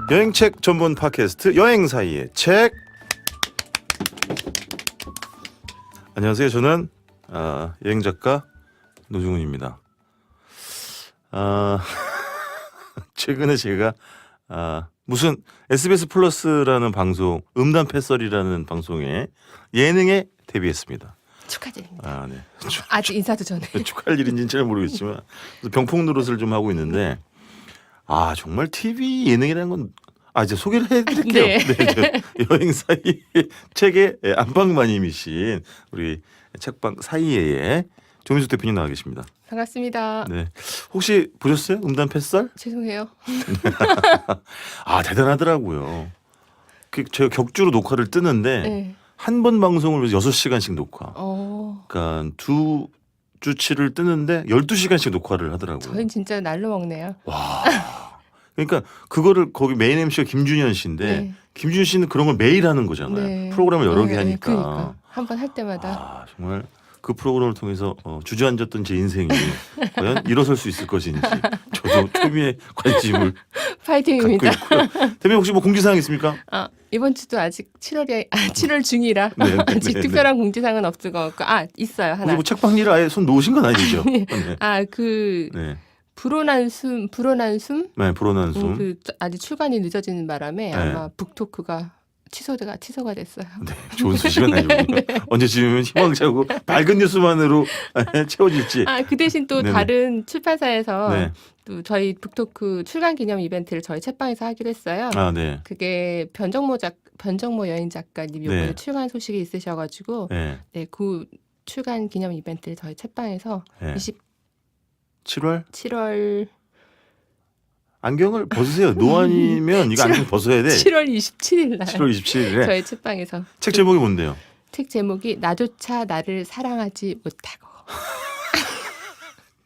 여행책 전문 팟캐스트 여행 사이의 책. 안녕하세요. 저는 여행 작가 노중훈입니다. 최근에 제가 무슨 SBS 플러스라는 방송, 음담 패썰이라는 방송에 예능에 데뷔했습니다. 축하드립니다. 네. 아직 인사도 전에. 축하할 일인지는 잘 모르겠지만 병풍 노릇을 좀 하고 있는데 정말 TV 예능이라는 건 이제 소개를 해드릴게요. 네. 네, 여행 사이 책의 안방마님이신 우리 책방 사이에의 조민수 대표님 나와 계십니다. 반갑습니다. 네, 혹시 보셨어요? 음담 패썰? 죄송해요. 대단하더라고요. 제가 격주로 녹화를 뜨는데 네. 한 번 방송을 위해서 6시간씩 녹화. 그러니까 두 주치를 뜨는데 12시간씩 녹화를 하더라고요. 저희는 진짜 날로 먹네요. 와. 그러니까 그거를 거기 메인 MC가 김준현 씨인데 네. 김준현 씨는 그런 걸 매일 하는 거잖아요. 네. 프로그램을 여러 개 하니까. 그러니까. 한 번 할 때마다. 정말 그 프로그램을 통해서 주저앉았던 제 인생이 과연 일어설 수 있을 것인지 저도 초미의 관심을 파이팅입니다. 갖고 있고요. 대표님 혹시 뭐 공지사항 있습니까? 이번 주도 아직 7월 중이라 네, 아직 네, 특별한 공지사항은 없을 것 같고 있어요 하나. 혹시 뭐 책방 일을 아예 손 놓으신 건 아니죠? 네. 네. 불어난 숨. 네, 불어난 숨. 아직 출간이 늦어지는 바람에 네. 아마 북토크가 취소가 됐어요. 네, 좋은 소식은 아니군요. 네. 언제쯤이면 희망차고 밝은 뉴스만으로 채워질지. 그 대신 또 네네. 다른 출판사에서 네. 또 저희 북토크 출간 기념 이벤트를 저희 책방에서 하기로 했어요. 네. 그게 변정모 여행 작가님 이번에 네. 출간 소식이 있으셔가지고 네. 그 출간 기념 이벤트를 저희 책방에서 네. 27월 7월? 안경을 벗으세요. 노안이면 이거 안경 벗어야 돼. 7월 27일 날 7월 27일에. 저희 책방에서 책 제목이 뭔데요? 책 제목이 나조차 나를 사랑하지 못하고.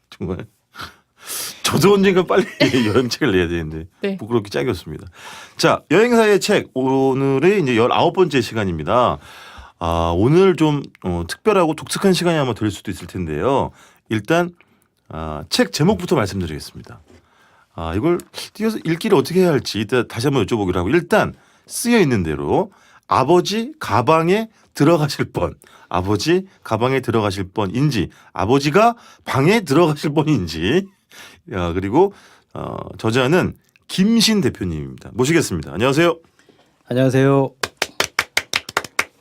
정말 저도 언젠가 빨리 여행책을 내야 되는데 네. 부끄럽게 짝이었습니다. 자, 여행사의 책 오늘의 이제 19번째 시간입니다. 오늘 좀 특별하고 독특한 시간이 아마 될 수도 있을 텐데요. 일단 책 제목부터 말씀드리겠습니다. 이걸 띄어서 읽기를 어떻게 해야 할지 이따 다시 한번 여쭤보기로 하고, 일단 쓰여 있는 대로 아버지 가방에 들어가실 뻔, 아버지 가방에 들어가실 뻔인지, 아버지가 방에 들어가실 뻔인지, 그리고 저자는 김신 대표님입니다. 모시겠습니다. 안녕하세요. 안녕하세요.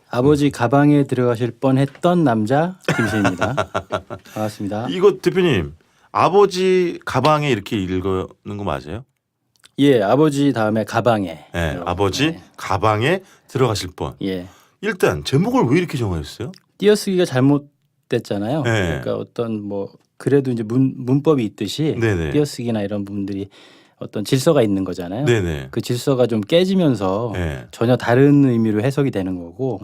아버지 가방에 들어가실 뻔했던 남자 김신입니다. 반갑습니다. 이거 대표님, 아버지 가방에 이렇게 읽는 거 맞아요? 예, 아버지 다음에 가방에. 네, 아버지 네. 가방에 들어가실 뻔. 예. 일단 제목을 왜 이렇게 정하셨어요? 띄어쓰기가 잘못됐잖아요. 네. 그러니까 어떤 그래도 이제 문법이 있듯이 네네. 띄어쓰기나 이런 부분들이 어떤 질서가 있는 거잖아요. 네네. 그 질서가 좀 깨지면서 네. 전혀 다른 의미로 해석이 되는 거고.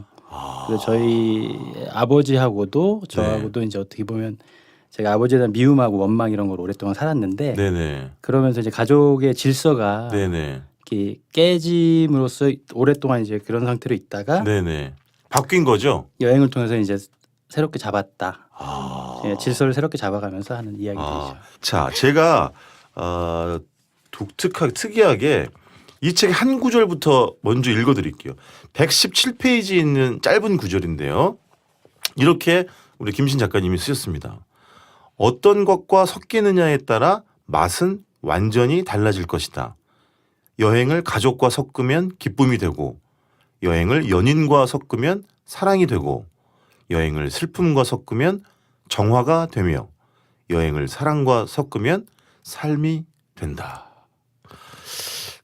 그래서 저희 아버지하고도 저하고도 이제 어떻게 보면 제가 아버지에 대한 미움하고 원망 이런 걸 오랫동안 살았는데 네네. 그러면서 이제 가족의 질서가 네네. 이렇게 깨짐으로써 오랫동안 이제 그런 상태로 있다가 네네. 바뀐 거죠? 여행을 통해서 이제 새롭게 잡았다. 네. 질서를 새롭게 잡아가면서 하는 이야기들이죠. 자, 제가 특이하게 이 책의 한 구절부터 먼저 읽어드릴게요. 117페이지 있는 짧은 구절인데요. 이렇게 우리 김신 작가님이 쓰셨습니다. 어떤 것과 섞이느냐에 따라 맛은 완전히 달라질 것이다. 여행을 가족과 섞으면 기쁨이 되고, 여행을 연인과 섞으면 사랑이 되고, 여행을 슬픔과 섞으면 정화가 되며, 여행을 사랑과 섞으면 삶이 된다.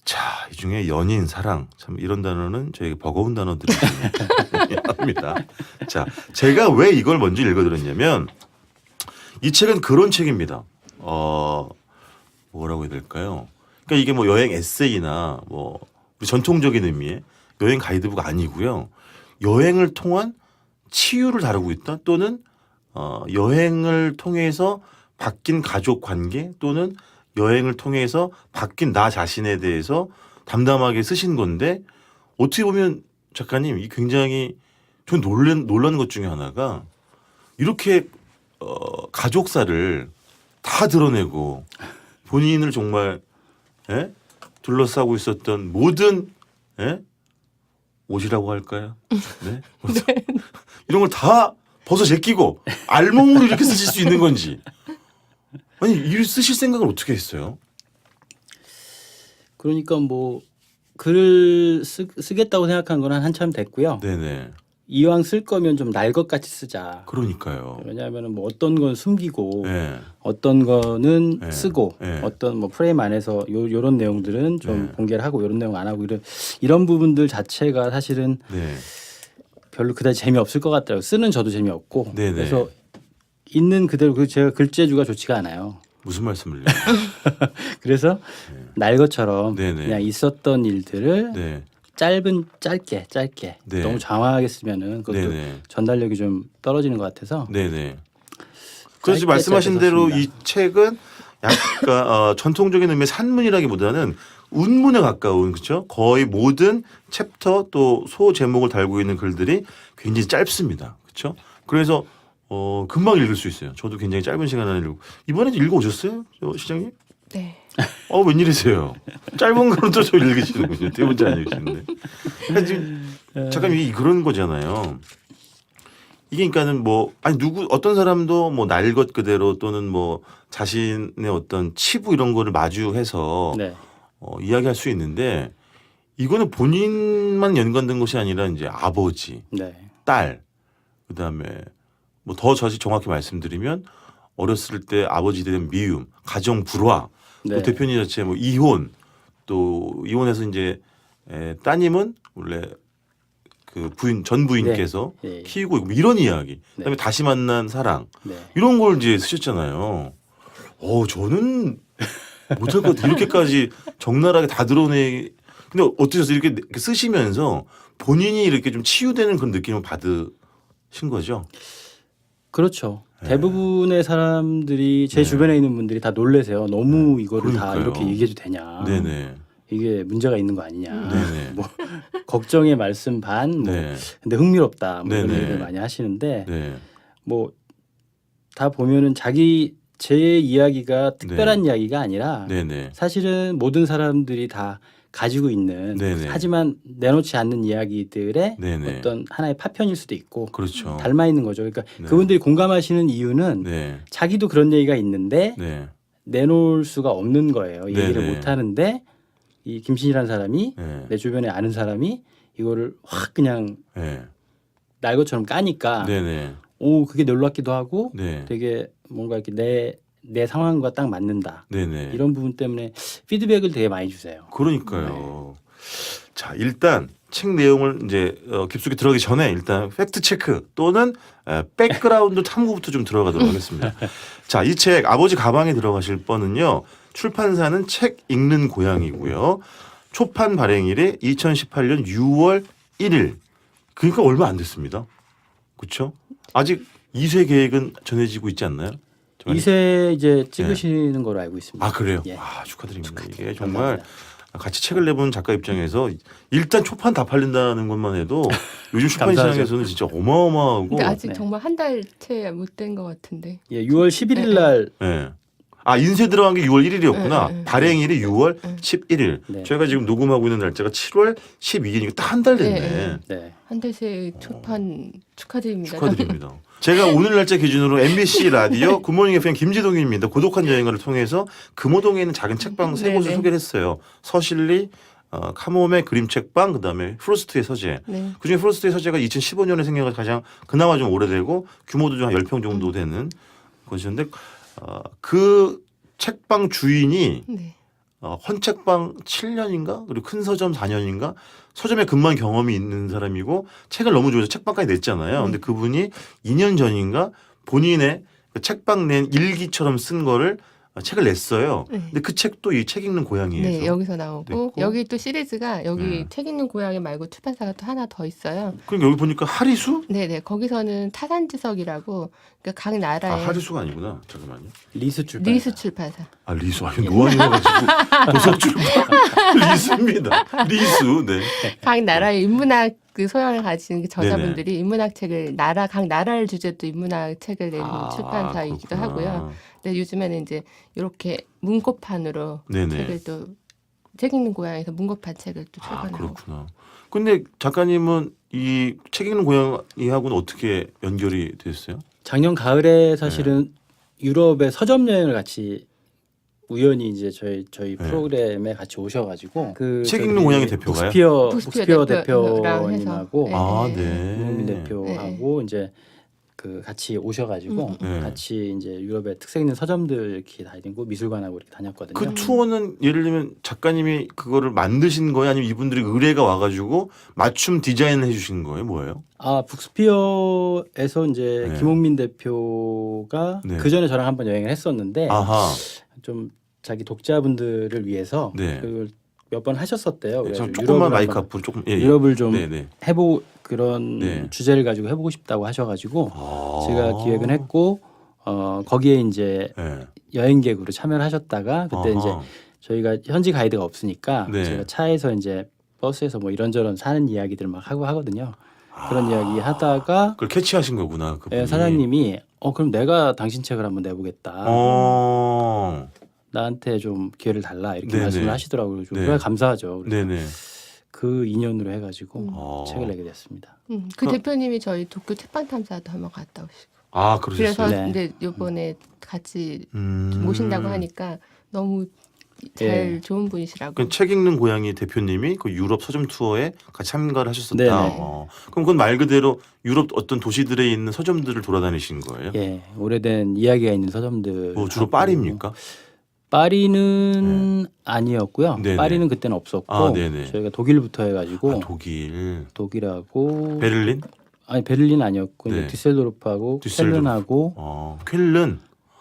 자, 이 중에 연인, 사랑, 참 이런 단어는 저에게 버거운 단어들이 합니다. 자, 제가 왜 이걸 먼저 읽어드렸냐면, 이 책은 그런 책입니다. 뭐라고 해야 될까요? 그러니까 이게 뭐 여행 에세이나 뭐 우리 전통적인 의미의 여행 가이드북 아니고요. 여행을 통한 치유를 다루고 있다, 또는 여행을 통해서 바뀐 가족 관계, 또는 여행을 통해서 바뀐 나 자신에 대해서 담담하게 쓰신 건데, 어떻게 보면 작가님 이 굉장히 전 놀란 것 중에 하나가 이렇게 가족사를 다 드러내고 본인을 정말 둘러싸고 있었던 모든 예? 옷이라고 할까요? 네? 이런 걸 다 벗어 제끼고 알몸으로 이렇게 쓰실 수 있는 건지. 아니 이 쓰실 생각을 어떻게 했어요? 그러니까 뭐 글을 쓰겠다고 생각한 건 한참 됐고요. 네네. 이왕 쓸 거면 좀 날 것 같이 쓰자. 그러니까요. 왜냐하면 뭐 어떤 건 숨기고 네. 어떤 거는 네. 쓰고 네. 어떤 뭐 프레임 안에서 요런 내용들은 좀 네. 공개를 하고 요런 내용 안 하고 이런 부분들 자체가 사실은 네. 별로 그다지 재미없을 것 같더라고요. 쓰는 저도 재미없고. 네네. 그래서 있는 그대로 제가 글재주가 좋지가 않아요. 무슨 말씀을요? 그래서 날 것처럼 네네. 그냥 있었던 일들을 네. 짧게 네. 너무 장황하게 쓰면은 그것도 네네. 전달력이 좀 떨어지는 것 같아서 네네. 그래서 짧게 말씀하신 대로 이 썼습니다. 책은 약간 전통적인 의미의 산문이라기보다는 운문에 가까운 그렇죠. 거의 모든 챕터 또 소 제목을 달고 있는 글들이 굉장히 짧습니다. 그렇죠. 그래서 금방 읽을 수 있어요. 저도 굉장히 짧은 시간 안에 읽고 이번에도 읽어 오셨어요, 시장님? 네. 웬일이세요? 짧은 거는 또 읽으시는군요. 대문자 안 읽으시는데. 그러니까 지금 잠깐 이게 그런 거잖아요. 이게 그러니까는 뭐 아니 누구 어떤 사람도 뭐 날 것 그대로 또는 뭐 자신의 어떤 치부 이런 거를 마주해서 네. 이야기할 수 있는데 이거는 본인만 연관된 것이 아니라 이제 아버지, 네. 딸, 그다음에 뭐 더 정확히 말씀드리면 어렸을 때 아버지에 대한 미움, 가정 불화, 네. 또 대표님 자체 뭐 이혼, 또 이혼해서 이제 따님은 원래 그 전 부인께서 네. 예. 키우고 있고 뭐 이런 이야기. 그다음에 네. 다시 만난 사랑 네. 이런 걸 이제 쓰셨잖아요. 저는 못할 것 같아요. 이렇게까지 적나라하게 다 드러내. 근데 어떠셨어요? 이렇게 쓰시면서 본인이 이렇게 좀 치유되는 그런 느낌을 받으신 거죠? 그렇죠. 네. 대부분의 사람들이 제 네. 주변에 있는 분들이 다 놀래세요. 너무 이거를 다 그러니까요. 이렇게 얘기해도 되냐. 네네. 이게 문제가 있는 거 아니냐. 네네. 뭐 걱정의 말씀 반. 뭐 네. 근데 흥미롭다. 뭐 이런 네네. 얘기를 많이 하시는데 네. 뭐 다 보면은 제 이야기가 특별한 이야기가 아니라 네네. 사실은 모든 사람들이 다 가지고 있는 네네. 하지만 내놓지 않는 이야기들의 네네. 어떤 하나의 파편일 수도 있고 그렇죠. 닮아 있는 거죠. 그러니까 네. 그분들이 공감하시는 이유는 네. 자기도 그런 얘기가 있는데 네. 내놓을 수가 없는 거예요. 얘기를 네네. 못 하는데 이 김신이라는 사람이 네. 내 주변에 아는 사람이 이거를 확 그냥 네. 날 것처럼 까니까 네네. 오 그게 놀랍기도 하고 네. 되게 뭔가 이렇게 내 상황과 딱 맞는다. 네네. 이런 부분 때문에 피드백을 되게 많이 주세요. 그러니까요. 자, 일단 책 내용을 이제 깊숙이 들어가기 전에 일단 팩트 체크 또는 백그라운드 탐구부터 좀 들어가도록 하겠습니다. 자, 이 책 아버지 가방에 들어가실 번은요. 출판사는 책 읽는 고양이고요. 초판 발행일이 2018년 6월 1일. 그러니까 얼마 안 됐습니다. 그렇죠? 아직 2쇄 계획은 전해지고 있지 않나요? 2세 이제 찍으시는 걸로 알고 있습니다. 아 그래요? 예. 축하드립니다. 이게 정말 감사합니다. 같이 책을 내본 작가 입장에서 일단 초판 다 팔린다는 것만 해도 요즘 출판 감사하죠. 시장에서는 진짜 어마어마하고. 근데 아직 네. 정말 한 달째 못 된 것 같은데. 예, 6월 11일 날 네. 인쇄 들어간 게 6월 1일이었구나. 네, 네. 발행일이 6월 11일. 네. 저희가 지금 녹음하고 있는 날짜가 7월 12일이니까 딱 한 달 됐네. 네, 네. 한달새 초판 축하드립니다. 축하드립니다. 제가 오늘 날짜 기준으로 MBC 라디오 굿모닝 FM 김지동입니다. 고독한 여행을 통해서 금호동에 있는 작은 책방 세 곳을 네네. 소개를 했어요. 서실리, 카모메 그림책방, 그다음에 프로스트의 서재. 네. 그중에 프로스트의 서재가 2015년에 생겨서 가장 그나마 좀 오래되고 규모도 좀 한 10평 정도 되는 곳이었는데 그 책방 주인이 네. 헌책방 7년인가 그리고 큰 서점 4년인가 서점에 근무한 경험이 있는 사람이고 책을 너무 좋아해서 책방까지 냈잖아요. 근데 그분이 2년 전인가 본인의 그 책방 낸 일기처럼 쓴 거를 책을 냈어요. 네. 근데 그 책도 이 책 읽는 고양이에서 네, 여기서 나오고 됐고. 여기 또 시리즈가 여기 네. 책 읽는 고양이 말고 출판사가 또 하나 더 있어요. 그럼 여기 보니까 하리수? 네, 네. 거기서는 타산지석이라고 그러니까 각 나라의 하리수가 아니구나. 잠깐만요. 리스 출판. 리스 출판사. 리수. 노안이어가지고 도서 출판 리수입니다. 리수. 네. 각 나라의 인문학 그 소양을 가진 그 저자분들이 인문학 책을 각 나라를 주제로 인문학 책을 내는 출판사이기도 그렇구나. 하고요. 근데 요즘에는 이제 이렇게 문고판으로 네네. 책을 또 책 읽는 고향에서 문고판 책을 또 아, 출간하고. 그렇구나. 근데 작가님은 이 책 읽는 고양이하고는 어떻게 연결이 됐어요? 작년 가을에 사실은 유럽의 서점 여행을 같이 우연히 이제 저희 프로그램에 같이 오셔가지고 그 책 읽는 저기 고양이 대표가요? 북스피어 대표랑 대표님하고 해서. 아, 네. 네. 김용민 대표하고 이제 그 같이 오셔가지고 네. 같이 이제 유럽의 특색 있는 서점들 이렇게 다니고 미술관하고 이렇게 다녔거든요. 그 투어는 예를 들면 작가님이 그거를 만드신 거예요? 아니면 이분들이 의뢰가 와가지고 맞춤 디자인을 해주신 거예요? 뭐예요? 아 북스피어에서 이제 네. 김홍민 대표가 네. 그 전에 저랑 한번 여행을 했었는데 아하. 좀 자기 독자분들을 위해서 네. 그걸 몇 번 하셨었대요. 네, 그래서 조금만 유럽을 마이크 한번- 앞으로 조금. 예, 예. 유럽을 좀 네네. 그런 네. 주제를 가지고 해보고 싶다고 하셔가지고 아. 제가 기획은 했고 거기에 이제 네. 여행객으로 참여를 하셨다가 그때 아하. 이제 저희가 현지 가이드가 없으니까 네. 제가 차에서 이제 버스에서 뭐 이런저런 사는 이야기들 막 하고 하거든요. 그런 이야기 하다가 그걸 캐치하신 거구나. 그분이. 사장님이 그럼 내가 당신 책을 한번 내보겠다. 나한테 좀 기회를 달라 이렇게 네네. 말씀을 하시더라고요. 좀 네. 그래 감사하죠. 그래서 네네. 그 인연으로 해가지고 아. 책을 내게 됐습니다. 그 대표님이 저희 도쿄 책방 탐사도 한번 갔다 오시고. 아, 그래서 그러셨어요? 네. 이제 이번에 같이 음. 모신다고 하니까 너무 잘 예. 좋은 분이시라고. 그 책 읽는 고양이 대표님이 그 유럽 서점 투어에 같이 참가를 하셨었다. 네네. 그럼 그건 말 그대로 유럽 어떤 도시들에 있는 서점들을 돌아다니신 거예요? 예, 오래된 이야기가 있는 서점들. 뭐 주로 파리입니까? 파리는 아니었고요. 네네. 파리는 그때는 없었고 아, 네네. 저희가 독일부터 해가지고 아, 독일, 독일하고 베를린, 아니 베를린 아니었고 네. 이제 디셀도르프하고 디셀도르프. 켈른하고 쾰른.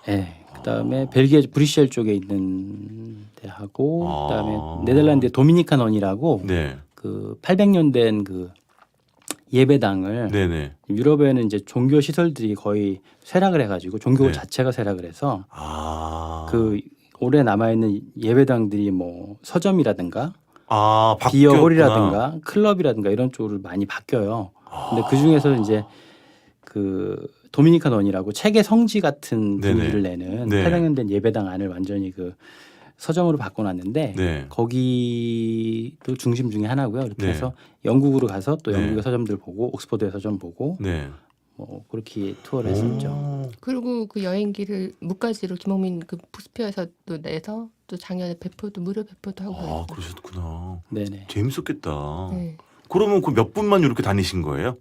예. 그다음에 벨기에 브뤼셀 쪽에 있는 데하고 아. 그다음에 네덜란드의 도미니카논이라고 네, 그 800년 된 그 예배당을 네네. 유럽에는 이제 종교 시설들이 거의 쇠락을 해가지고 종교 네. 자체가 쇠락을 해서 아, 그 오래 남아 있는 예배당들이 뭐 서점이라든가 바뀌었구나. 비어홀이라든가 클럽이라든가 이런 쪽으로 많이 바뀌어요. 근데 그 중에서 이제 그 도미니카논이라고 책의 성지 같은 네네. 분위기를 내는 네. 800년 된 예배당 안을 완전히 그 서점으로 바꿔놨는데 네. 거기도 중심 중에 하나고요. 이렇게 네. 해서 영국으로 가서 또 네. 영국의 서점들 보고 옥스퍼드의 서점 보고 네. 뭐 그렇게 투어를 했었죠. 오. 그리고 그 여행기를 묵가지로 김홍민 그 북스피어에서 또 내서 또 작년에 배포도 무료 배포도 하고. 아, 그랬어요. 그러셨구나. 네네. 재밌었겠다. 네. 그러면 그 몇 분만 이렇게 다니신 거예요?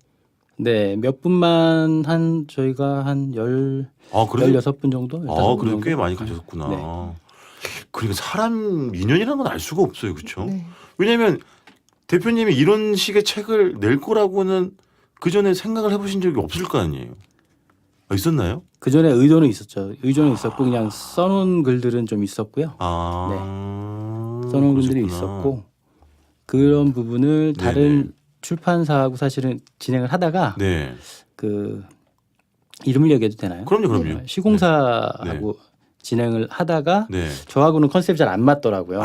네, 몇 분만 저희가 한 16분 정도? 15분 그래도 꽤 정도? 많이 가셨구나. 네. 그러니까 사람 인연이라는 건 알 수가 없어요, 그렇죠? 네. 왜냐하면 대표님이 이런 식의 책을 낼 거라고는 그 전에 생각을 해보신 적이 없을 거 아니에요. 있었나요? 그 전에 의도는 있었죠. 의도는 있었고 그냥 써놓은 글들은 좀 있었고요. 써놓은 글들이 그러셨구나. 있었고 그런 부분을 다른 네네. 출판사하고 사실은 진행을 하다가 네, 그 이름을 얘기해도 되나요? 그럼요. 시공사하고 진행을 하다가 네. 저하고는 컨셉이 잘 안 맞더라고요.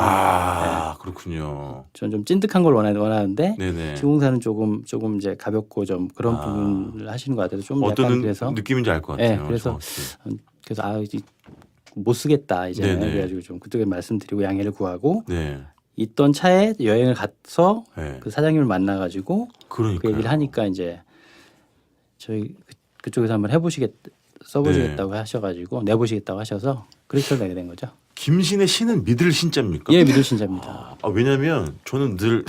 그렇군요. 저는 좀 찐득한 걸 원하는데 네네. 시공사는 조금 이제 가볍고 좀 그런 부분을 하시는 것 같아서 좀 약간 어떤 그래서 느낌인지 알 것 네, 같아요. 그래서 정확히. 이제 못 쓰겠다 이제 네네. 그래가지고 좀 그쪽에 말씀드리고 양해를 구하고 네. 있던 차에 여행을 가서 네. 그 사장님을 만나가지고 그러니까 그 얘기를 하니까 이제 저희 그쪽에서 한번 써보시겠다고 네. 하셔가지고 내보시겠다고 하셔서 그래서 내게 된 거죠. 김신의 신은 믿을 신자입니까? 예, 믿을 신자입니다. 왜냐하면 저는 늘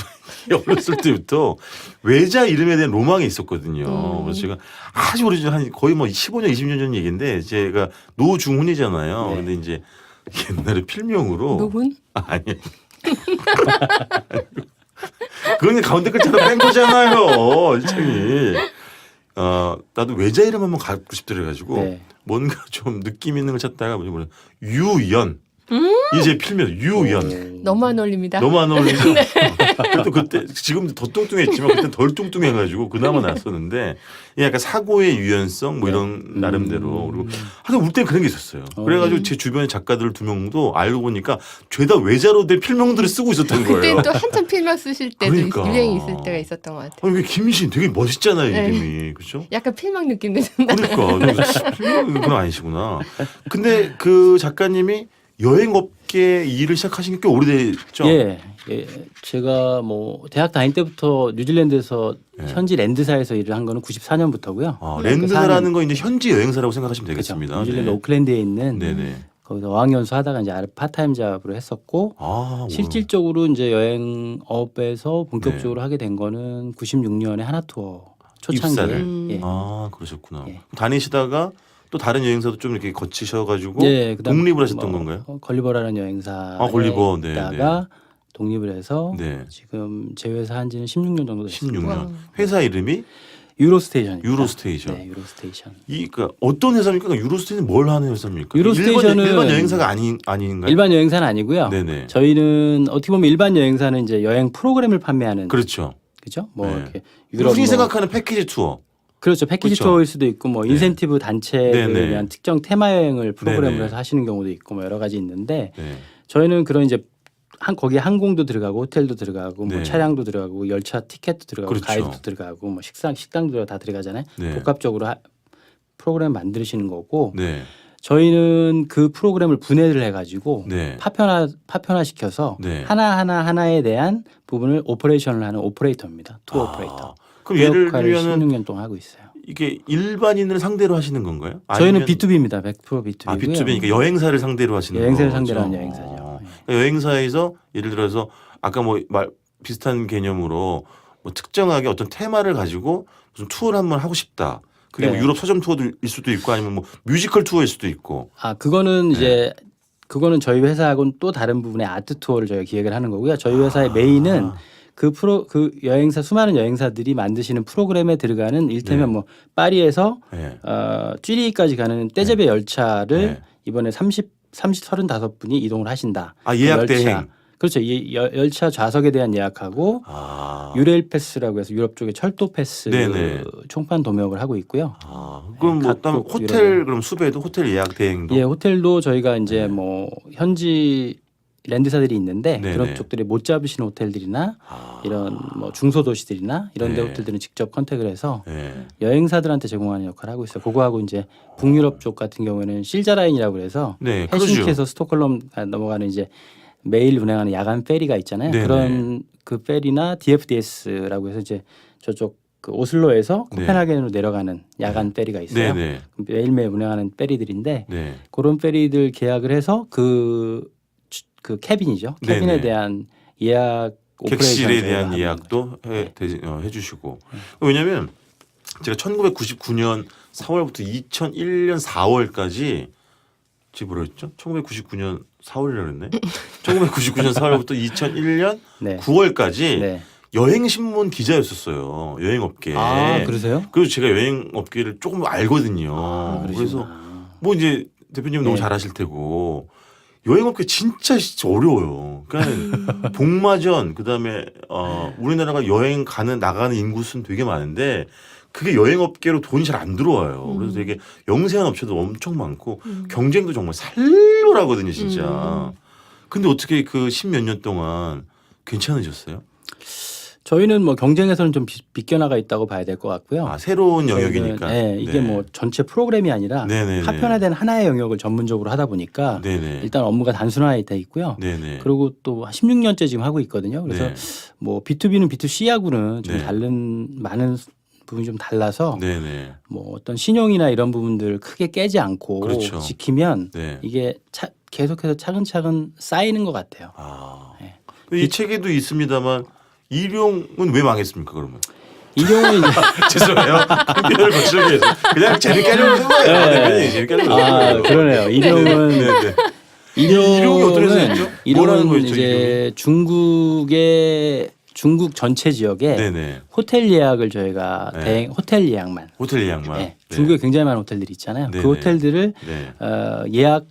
어렸을 때부터 외자 이름에 대한 로망이 있었거든요. 그래서 제가 아주 오래전 한 거의 뭐 15년, 20년 전 얘기인데 제가 노중훈이잖아요. 네. 근데 이제 옛날에 필명으로 노훈? 아니. 그건 가운데 글자로 뺀 거잖아요. 일청이. 나도 외자 이름 한번 갖고 싶더래 가지고 네. 뭔가 좀 느낌 있는 걸 찾다가 뭐냐 유연. 이제 필명 유연. 너무 안 어울립니다. 너무 안 어울리죠. 그래도 그때 지금도 더 뚱뚱했지만 그때 덜 뚱뚱해가지고 그나마 낫었는데 약간 사고의 유연성 뭐 이런 나름대로 그리고 하여튼 울 땐 그런 게 있었어요. 그래가지고 제 주변에 작가들 2명도 알고 보니까 죄다 외자로 된 필명들을 쓰고 있었던 거예요. 그때 또 한참 필명 쓰실 때도 그러니까. 유행이 있을 때가 있었던 것 같아요. 아니 왜 김신 되게 멋있잖아요 네. 이름이 그렇죠? 약간 필명 느낌도 든다. 그러니까 필명은 그건 아니시구나. 근데 그 작가님이 여행업계 일을 시작하신 게 꽤 오래됐죠? 예, 예. 제가 뭐 대학 다닐 때부터 뉴질랜드에서 예. 현지 랜드사에서 일을 한 거는 94년부터고요. 아, 랜드사라는 건 이제 현지 여행사라고 생각하시면 그렇죠. 되겠습니다. 뉴질랜드 네. 오클랜드에 있는 네네. 거기서 어학연수 하다가 이제 파타임 잡으로 했었고 아, 실질적으로 이제 여행업에서 본격적으로 하게 된 거는 96년에 하나투어 초창기에 입사를. 예. 아, 그러셨구나. 예. 다니시다가 또 다른 여행사도 좀 이렇게 거치셔가지고 예, 그다음 독립을 하셨던 뭐, 건가요? 걸리버라는 여행사에 아, 걸리버. 네, 있다가 독립을 해서 네. 지금 재회사 한 지는 16년 정도 됐습니다. 16년. 와. 회사 이름이 유로스테이션입니다. 유로스테이션. 네, 유로스테이션. 이 그러니까 어떤 회사입니까? 그러니까 유로스테이션 뭘 하는 회사입니까? 유로스테이션은 일반 여행사가 아닌가요? 일반 여행사는 아니고요. 네네. 저희는 어떻게 보면 일반 여행사는 이제 여행 프로그램을 판매하는 그렇죠. 그죠? 뭐 네. 이렇게 유럽 흔히 뭐 생각하는 패키지 투어. 그렇죠. 패키지 그렇죠. 투어일 수도 있고 뭐 네. 인센티브 단체를 네네. 위한 특정 테마 여행을 프로그램으로 네네. 해서 하시는 경우도 있고 뭐 여러 가지 있는데 네. 저희는 그런 이제 거기에 항공도 들어가고 호텔도 들어가고 뭐 네. 차량도 들어가고 열차 티켓도 들어가고 그렇죠. 가이드도 들어가고 뭐 식당도 다 들어가잖아요. 네. 복합적으로 프로그램 만드시는 거고 네. 저희는 그 프로그램을 분해를 해가지고 네. 파편화 시켜서 네. 하나에 대한 부분을 오퍼레이션을 하는 오퍼레이터입니다. 투어 오퍼레이터. 그럼 그 예를 역할을 들면은 16년 동안 하고 있어요. 이게 일반인을 상대로 하시는 건가요? 저희는 아니면- B2B입니다. 100% B2B고요. 아, B2B니까 여행사를 상대로 하시는 여행사를 거죠. 상대로 하는 여행사죠. 예. 그러니까 여행사에서 예를 들어서 아까 뭐 비슷한 개념으로 뭐 특정하게 어떤 테마를 가지고 무슨 투어를 한번 하고 싶다. 그게 뭐 네. 유럽 서점 투어일 수도 있고 아니면 뭐 뮤지컬 투어일 수도 있고. 그거는 네. 이제 그거는 저희 회사하고는 또 다른 부분의 아트 투어를 저희가 기획을 하는 거고요. 저희 회사의 메인은 그 여행사 수많은 여행사들이 만드시는 프로그램에 들어가는 일테면 네. 뭐 파리에서 네. 쥐리히까지 가는 떼제베 열차를 네. 이번에 35분이 이동을 하신다. 아, 예약 열차. 대행. 그렇죠. 이 열차 좌석에 대한 예약하고 아. 유레일 패스라고 해서 유럽 쪽에 철도 패스 네네. 총판 도매업을 하고 있고요. 그럼 뭐 각국 그다음 호텔 유럽에. 그럼 수배도 호텔 예약 대행도. 예, 호텔도 저희가 이제 네. 뭐 현지 랜드사들이 있는데 네네. 그런 쪽들이 못 잡으시는 호텔들이나 아. 이런 뭐 중소도시들이나 이런 데 네. 호텔들은 직접 컨택을 해서 네. 여행사들한테 제공하는 역할을 하고 있어요. 그거하고 이제 북유럽 쪽 같은 경우에는 실자라인이라고 그래서 네. 크루즈. 헬싱키에서 스톡홀름 넘어가는 이제 매일 운행하는 야간 페리가 있잖아요. 네네. 그런 그 페리나 DFDS라고 해서 이제 저쪽 그 오슬로에서 네. 코펜하겐으로 내려가는 야간 페리가 있어요. 네네. 매일매일 운행하는 페리들인데 네. 그런 페리들 계약을 해서 그 캐빈이죠. 캐빈에 네네. 대한 예약 객실에 오퍼레이션을 대한 하는 예약도 거죠. 해주시고. 왜냐하면 제가 1999년 4월부터 2001년 4월까지 지금 뭐랬죠? 1999년 4월이라고 했네. 1999년 4월부터 2001년 네. 9월까지 네. 여행신문 기자였었어요. 여행업계. 아 그러세요? 그래서 제가 여행업계를 조금 알거든요. 그래서 그러시구나. 뭐 이제 대표님 너무 네. 잘하실 테고 여행업계 진짜 어려워요. 그러니까 복마전 그다음에 우리나라가 여행 나가는 인구 수는 되게 많은데 그게 여행업계로 돈이 잘 안 들어와요. 그래서 되게 영세한 업체도 엄청 많고 경쟁도 정말 살벌하거든요, 진짜. 근데 어떻게 그 10몇 년 동안 괜찮으셨어요? 저희는 뭐 경쟁에서는 좀 비껴나가 있다고 봐야 될 것 같고요. 아, 새로운 영역이니까. 네, 이게 뭐 전체 프로그램이 아니라 네네네. 파편화된 하나의 영역을 전문적으로 하다 보니까 네네. 일단 업무가 단순화돼 있고요. 네네. 그리고 또 16년째 지금 하고 있거든요. 그래서 네. 뭐 B2B는 B2C하고는 좀 네. 다른 많은 부분이 좀 달라서 네네. 뭐 어떤 신용이나 이런 부분들 크게 깨지 않고 그렇죠. 지키면 네. 이게 계속해서 차근차근 쌓이는 것 같아요. 아. 네. 이 책에도 있습니다만 일용은 왜 망했습니까 그러면? 이경우는 이제 죄송해요. 컴퓨터를 거칠게 해서 그냥 재밌게 하려고 한 거예요. 네. 대표님 재밌게 하려고. 아 그러네요. 일용은 네네. 일용이 어떤 회사였죠? 뭐라는 일용은 거였죠, 이제 중국 전체 지역에 네네. 호텔 예약을 저희가 네. 호텔 예약만. 호텔 예약만. 네. 중국에 굉장히 많은 호텔들이 있잖아요. 네네. 그 호텔들을 네. 예약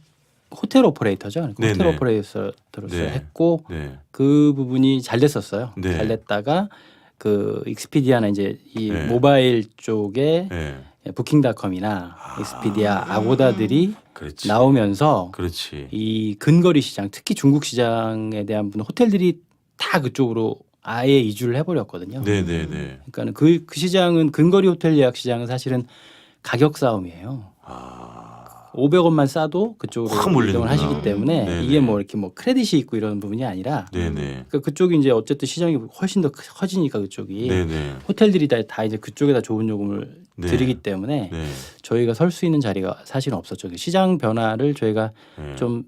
호텔 오퍼레이터죠. 그러니까 네네. 호텔 오퍼레이터로서 네. 했고 네. 그 부분이 잘 됐었어요. 네. 잘 됐다가 그 익스피디아나 이제 이 네. 모바일 쪽에 네. 부킹닷컴이나 익스피디아 아고다들이 그렇지. 나오면서 그렇지. 이 근거리 시장 특히 중국 시장에 대한 부분 호텔들이 다 그쪽으로 아예 이주를 해버렸거든요. 네네네. 그러니까 그 시장은 근거리 호텔 예약 시장은 사실은 가격 싸움이에요. 아. 500원만 싸도 그쪽으로 확 몰리는구나. 이동을 하시기 때문에 네네. 이게 뭐 이렇게 뭐 크레딧이 있고 이런 부분이 아니라 네네. 그러니까 그쪽이 이제 어쨌든 시장이 훨씬 더 커지니까 그쪽이 네네. 호텔들이 다 이제 그쪽에다 좋은 요금을 네. 드리기 때문에 네. 저희가 설 수 있는 자리가 사실은 없었죠. 시장 변화를 저희가 네. 좀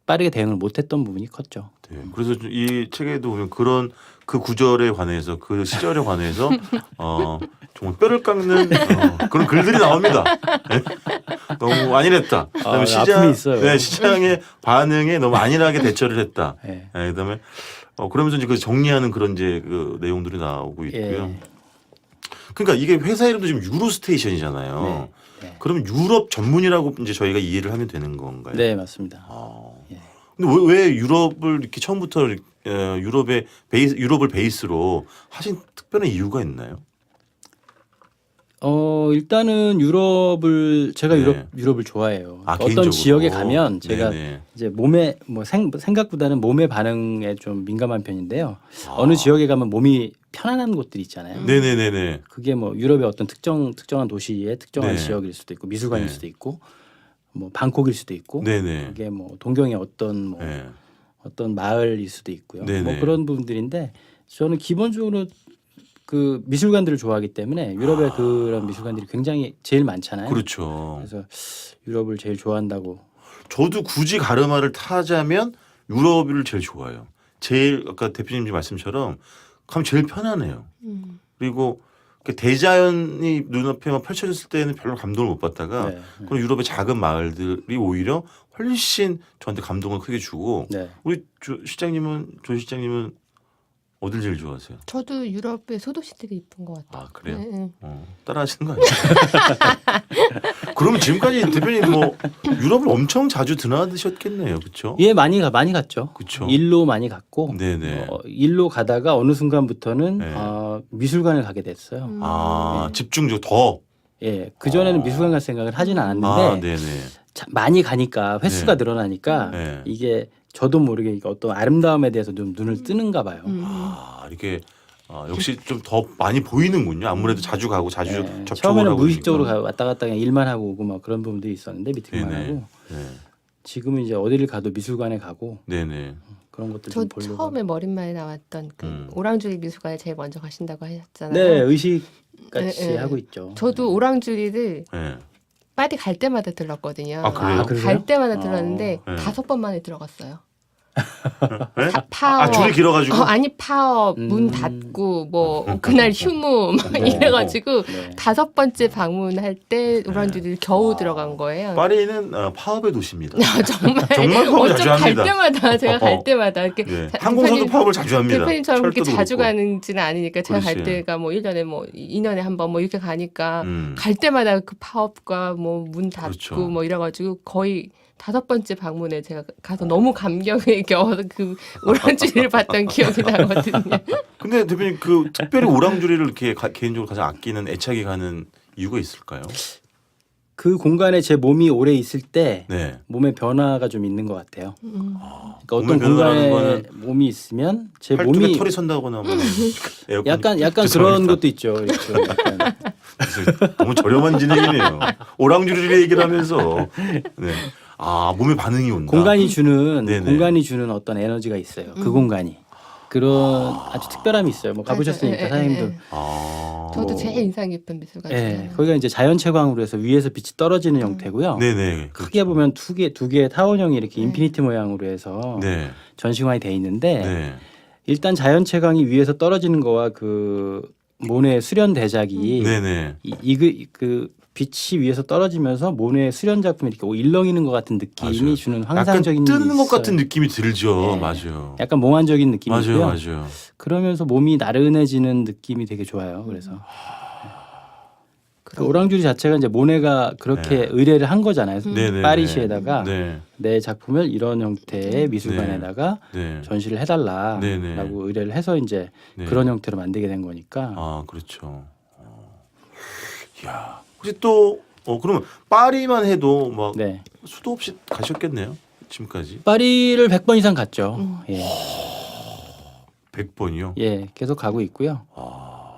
빠르게 대응을 못했던 부분이 컸죠. 네. 그래서 이 책에도 보면 그런 그 구절에 관해서 그 시절에 관해서 정말 뼈를 깎는 그런 글들이 나옵니다. 네. 너무 안일했다. 그다음에 아픔이 있어요. 네, 시장의 반응에 너무 안일하게 대처를 했다. 네. 네, 그다음에 그러면서 이제 그 정리하는 그런 이제 그 내용들이 나오고 있고요. 예. 그러니까 이게 회사 이름도 지금 유로스테이션이잖아요. 네. 네. 그럼 유럽 전문이라고 이제 저희가 이해를 하면 되는 건가요? 네, 맞습니다. 예. 근데 왜 유럽을 이렇게 처음부터 유럽을 베이스로 하신 특별한 이유가 있나요? 일단은 유럽을 제가 네. 유럽을 좋아해요. 아, 어떤 개인적으로? 지역에 가면 제가 네네. 이제 몸에 뭐 생각보다는 몸의 반응에 좀 민감한 편인데요. 아. 어느 지역에 가면 몸이 편안한 곳들 있잖아요. 네네네네. 그게 뭐 유럽의 어떤 특정한 도시의 특정한 네. 지역일 수도 있고 미술관일 네. 수도 있고 뭐 방콕일 수도 있고 네네. 그게 뭐 동경의 어떤 뭐 네. 어떤 마을일 수도 있고요. 네네. 뭐 그런 부분들인데 저는 기본적으로 그 미술관들을 좋아하기 때문에 유럽의 그런 미술관들이 굉장히 제일 많잖아요. 그렇죠. 그래서 유럽을 제일 좋아한다고. 저도 굳이 가르마를 타자면 유럽을 제일 좋아해요. 제일 아까 대표님 말씀처럼 가면 제일 편안해요. 그리고 그 대자연이 눈앞에만 펼쳐졌을 때는 별로 감동을 못 받다가 네. 그런 유럽의 작은 마을들이 오히려 훨씬 저한테 감동을 크게 주고 네. 우리 조 실장님은 어딜 제일 좋아하세요? 저도 유럽의 소도시들이 이쁜 것 같아요. 아 그래요? 네. 따라하시는 거 아니에요? 그러면 지금까지 대표님 뭐 유럽을 엄청 자주 드나드셨겠네요, 그렇죠? 예, 많이 갔죠. 그쵸. 일로 많이 갔고 네네. 일로 가다가 어느 순간부터는 네. 미술관을 가게 됐어요. 아 네. 집중적 더. 예, 그 전에는 미술관 갈 생각을 하진 않았는데 아 네네. 많이 가니까 횟수가 네. 늘어나니까 네. 이게 저도 모르게 이게 어떤 아름다움에 대해서 좀 눈을 뜨는가 봐요. 이렇게 역시 좀 더 많이 보이는군요. 아무래도 자주 가고 자주 네. 접촉을 처음에는 하고 무의식적으로 그러니까. 왔다 갔다 그냥 일만 하고 오고 막 그런 부분들이 있었는데 미팅만 네네. 하고 네. 지금은 이제 어디를 가도 미술관에 가고 네네. 그런 것들 저 좀 보려고. 처음에 머릿말에 나왔던 그 오랑주리 미술관에 제일 먼저 가신다고 하셨잖아요. 네, 의식 같이 네, 네. 하고 있죠. 저도 오랑주리를 네. 파리 갈 때마다 들렀거든요. 아, 그래요? 그러세요? 갈 때마다 들렀는데 네. 5번 만에 들어갔어요. 네? 파업. 줄이 길어가지고. 아니 파업 문 음. 닫고 뭐 그날 휴무 막 네. 이래가지고 네. 5번째 방문할 때 오랑주리를 겨우 들어간 거예요. 파리는 파업의 도시입니다. 정말 정말 파업을 어쩜 자주 갈 합니다. 때마다 제가 갈 때마다 이렇게 네. 자- 항공사도 대표님- 파업을 자주 합니다. 대표님처럼 그렇게 철도도 자주 그렇고. 가는지는 아니니까 제가 갈 그렇지. 때가 뭐 1년에 뭐 2년에 한 번 뭐 이렇게 가니까 음. 갈 때마다 그 파업과 뭐 문 닫고 그렇죠. 뭐 이래가지고 거의 5번째 방문에 제가 가서 너무 감격에 겨워서 그 오랑주리를 봤던 기억이 나거든요. 근데 대표님 그 특별히 오랑주리를 이렇게 개인적으로 가장 아끼는 애착이 가는 이유가 있을까요? 그 공간에 제 몸이 오래 있을 때 네. 몸의 변화가 좀 있는 것 같아요. 그러니까 어떤 몸의 변화라는 공간에 거는 몸이 있으면 제 팔뚝에 몸이 털이 선다거나 뭐 에어컨이 약간 죄송합니다. 그런 것도 있죠. 이렇게 약간. 너무 저렴한 진행이네요. 오랑주리를 얘기를 하면서 네. 몸에 반응이 온다. 공간이 주는 네네. 공간이 주는 어떤 에너지가 있어요. 그 공간이 그런 아주 특별함이 있어요. 뭐 가보셨으니까 맞아요. 사장님도. 저도 오. 제일 인상 깊은 미술관 예, 중에 거기가 이제 자연 채광으로 해서 위에서 빛이 떨어지는 형태고요. 네네. 크게 보면 두 개의 타원형이 이렇게 네. 인피니티 모양으로 해서 네. 전시관이 돼 있는데 네. 일단 자연 채광이 위에서 떨어지는 거와 그 모네의 수련 대작이 네네. 그 빛이 위에서 떨어지면서 모네의 수련 작품이 이렇게 일렁이는 것 같은 느낌이 맞아요. 주는 약간 환상적인 뜨는 일이 것 있어요. 같은 느낌이 들죠. 네. 맞아요. 약간 몽환적인 느낌이고요. 맞아요. 그러면서 몸이 나른해지는 느낌이 되게 좋아요. 그래서 그 오랑주리 자체가 이제 모네가 그렇게 네. 의뢰를 한 거잖아요. 네네. 파리시에다가 네. 내 작품을 이런 형태의 미술관에다가 네. 전시를 해달라라고 네네. 의뢰를 해서 이제 네. 그런 형태로 만들게 된 거니까. 그렇죠. 이야. 혹시 또 그러면 파리만 해도 막 네. 수도 없이 가셨겠네요. 지금까지 파리를 100번 이상 갔죠. 예. 100번이요. 예, 계속 가고 있고요.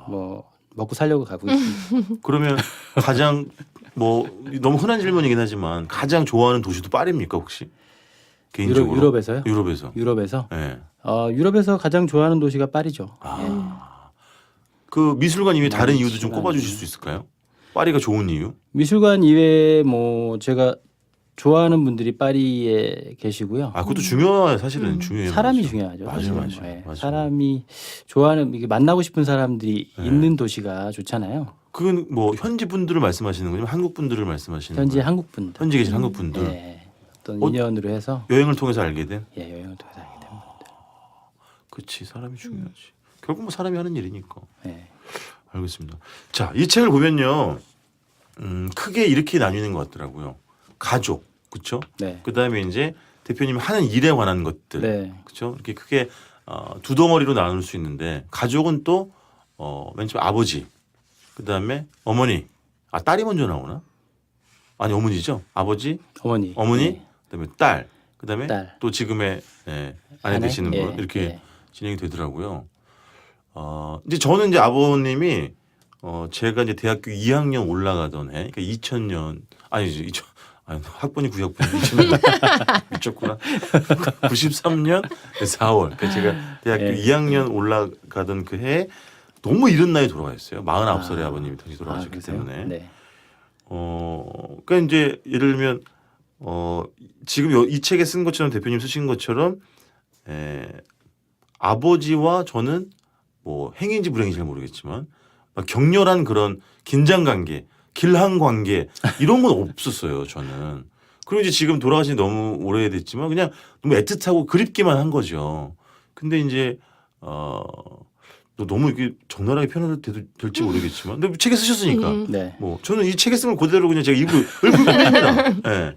뭐 먹고 살려고 가고 있습니다. 그러면 가장 뭐 너무 흔한 질문이긴 하지만 가장 좋아하는 도시도 파리입니까 혹시? 개인적으로 유럽에서요? 유럽에서. 유럽에서 예. 유럽에서 가장 좋아하는 도시가 파리죠. 그 미술관님이 다른 이유도 좀 시간이. 꼽아주실 수 있을까요? 파리가 좋은 이유? 미술관 이외에 뭐 제가 좋아하는 분들이 파리에 계시고요. 아 그것도 중요해 사실은 중요해요. 사람이 맞아. 중요하죠. 맞아요, 사실은. 맞아요. 예. 맞아요. 사람이 좋아하는 이게 만나고 싶은 사람들이 네. 있는 도시가 좋잖아요. 그건 뭐 현지 분들을 말씀하시는 거냐면 한국 분들을 말씀하시는 현지 거예요? 한국 분들. 현지 계신 한국 분들 예. 어떤 어? 인연으로 해서 여행을 통해서 알게 된. 여행을 통해서 알게 됩니다. 그렇지 사람이 중요하지. 결국 뭐 사람이 하는 일이니까. 예. 알겠습니다. 자, 이 책을 보면요, 크게 이렇게 나뉘는 것 같더라고요. 가족, 그렇죠? 네. 그 다음에 이제 대표님이 하는 일에 관한 것들, 네. 그렇죠? 이렇게 크게 두 덩어리로 나눌 수 있는데 가족은 또 맨 처음 아버지, 그 다음에 어머니, 딸이 먼저 나오나? 아니 어머니죠. 아버지, 어머니. 어머니, 예. 그다음에 딸, 그다음에 딸. 또 지금의 아내 되시는 분 예. 이렇게 예. 진행이 되더라고요. 이제 저는 이제 아버님이 제가 이제 대학교 2학년 올라가던 해, 그러니까 2000년 아니지 2000 아니, 학번이 9학번 2000년 미쳤구나. 93년 4월. 그러니까 제가 대학교 예. 2학년 올라가던 그 해에 너무 이른 나이에 돌아가셨어요. 49살에 아버님이 다시 돌아가셨기 그러세요? 때문에. 네. 그러니까 이제 예를 들면 지금 이 책에 쓴 것처럼 대표님 쓰신 것처럼 아버지와 저는 뭐 행인지 불행인지 잘 모르겠지만 막 격렬한 그런 긴장 관계, 길한 관계 이런 건 없었어요. 저는. 그리고 이제 지금 돌아가신 지 너무 오래됐지만 그냥 너무 애틋하고 그립기만 한 거죠. 근데 이제 너무 이게 적나라하게 표현해도 될지 모르겠지만, 근데 책에 쓰셨으니까. 네. 뭐 저는 이 책에 쓴 걸 그대로 그냥 제가 입으로 읊을 뿐입니다. 예.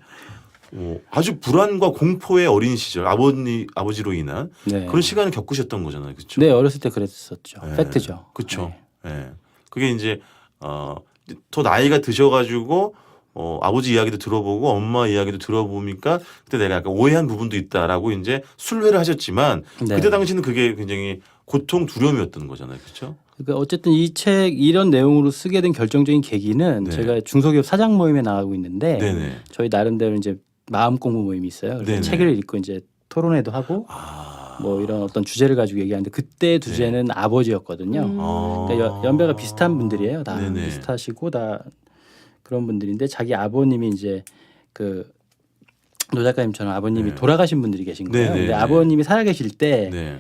아주 불안과 공포의 어린 시절 아버지로 인한 네. 그런 시간을 겪으셨던 거잖아요, 그렇죠? 네, 어렸을 때 그랬었죠. 네. 팩트죠. 그렇죠. 네. 예. 그게 이제 더 나이가 드셔가지고 아버지 이야기도 들어보고 엄마 이야기도 들어보니까 그때 내가 약간 오해한 부분도 있다라고 이제 술회를 하셨지만 네. 그때 당시는 그게 굉장히 고통 두려움이었던 거잖아요, 그렇죠? 그러니까 어쨌든 이 책 이런 내용으로 쓰게 된 결정적인 계기는 네. 제가 중소기업 사장 모임에 나가고 있는데 네네. 저희 나름대로 이제 마음 공부 모임이 있어요. 그래서 네네. 책을 읽고 이제 토론회도 하고 뭐 이런 어떤 주제를 가지고 얘기하는데 그때 주제는 아버지였거든요. 그러니까 연배가 비슷한 분들이에요. 다 네네. 비슷하시고 다 그런 분들인데 자기 아버님이 이제 그 노 작가님처럼 아버님이 네. 돌아가신 분들이 계신 거예요. 네네. 근데 아버님이 살아계실 때 네.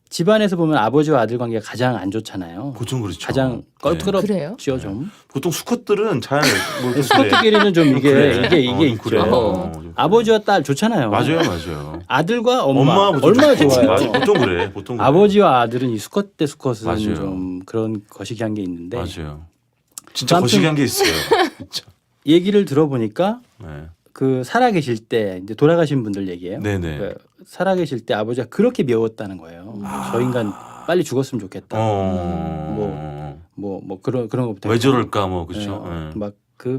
집안에서 보면 아버지와 아들 관계가 가장 안 좋잖아요. 보통 그렇죠. 가장 그래요? 껄끄럽죠 좀. 보통 수컷들은 잘 모르겠는데 스쿼트끼리는 좀 이게 그래. 이게 좀 있죠. 그래요. 좀 아버지와 딸 좋잖아요. 그래. 맞아요. 아들과 엄마 보통 얼마나 좋지. 좋아요. 맞아. 보통 그래. 보통 그래. 아버지와 아들은 이 수컷 대 수컷은 맞아요. 좀 그런 거시기한 게 있는데 맞아요. 진짜 아무튼- 거시기한 게 있어요. 진짜. 얘기를 들어보니까 네. 그 살아계실 때 이제 돌아가신 분들 얘기예요. 네네. 그 살아계실 때 아버지가 그렇게 미워했다는 거예요. 저 인간 빨리 죽었으면 좋겠다. 뭐 그런 것부터 왜 해서. 저럴까 뭐 그렇죠. 네.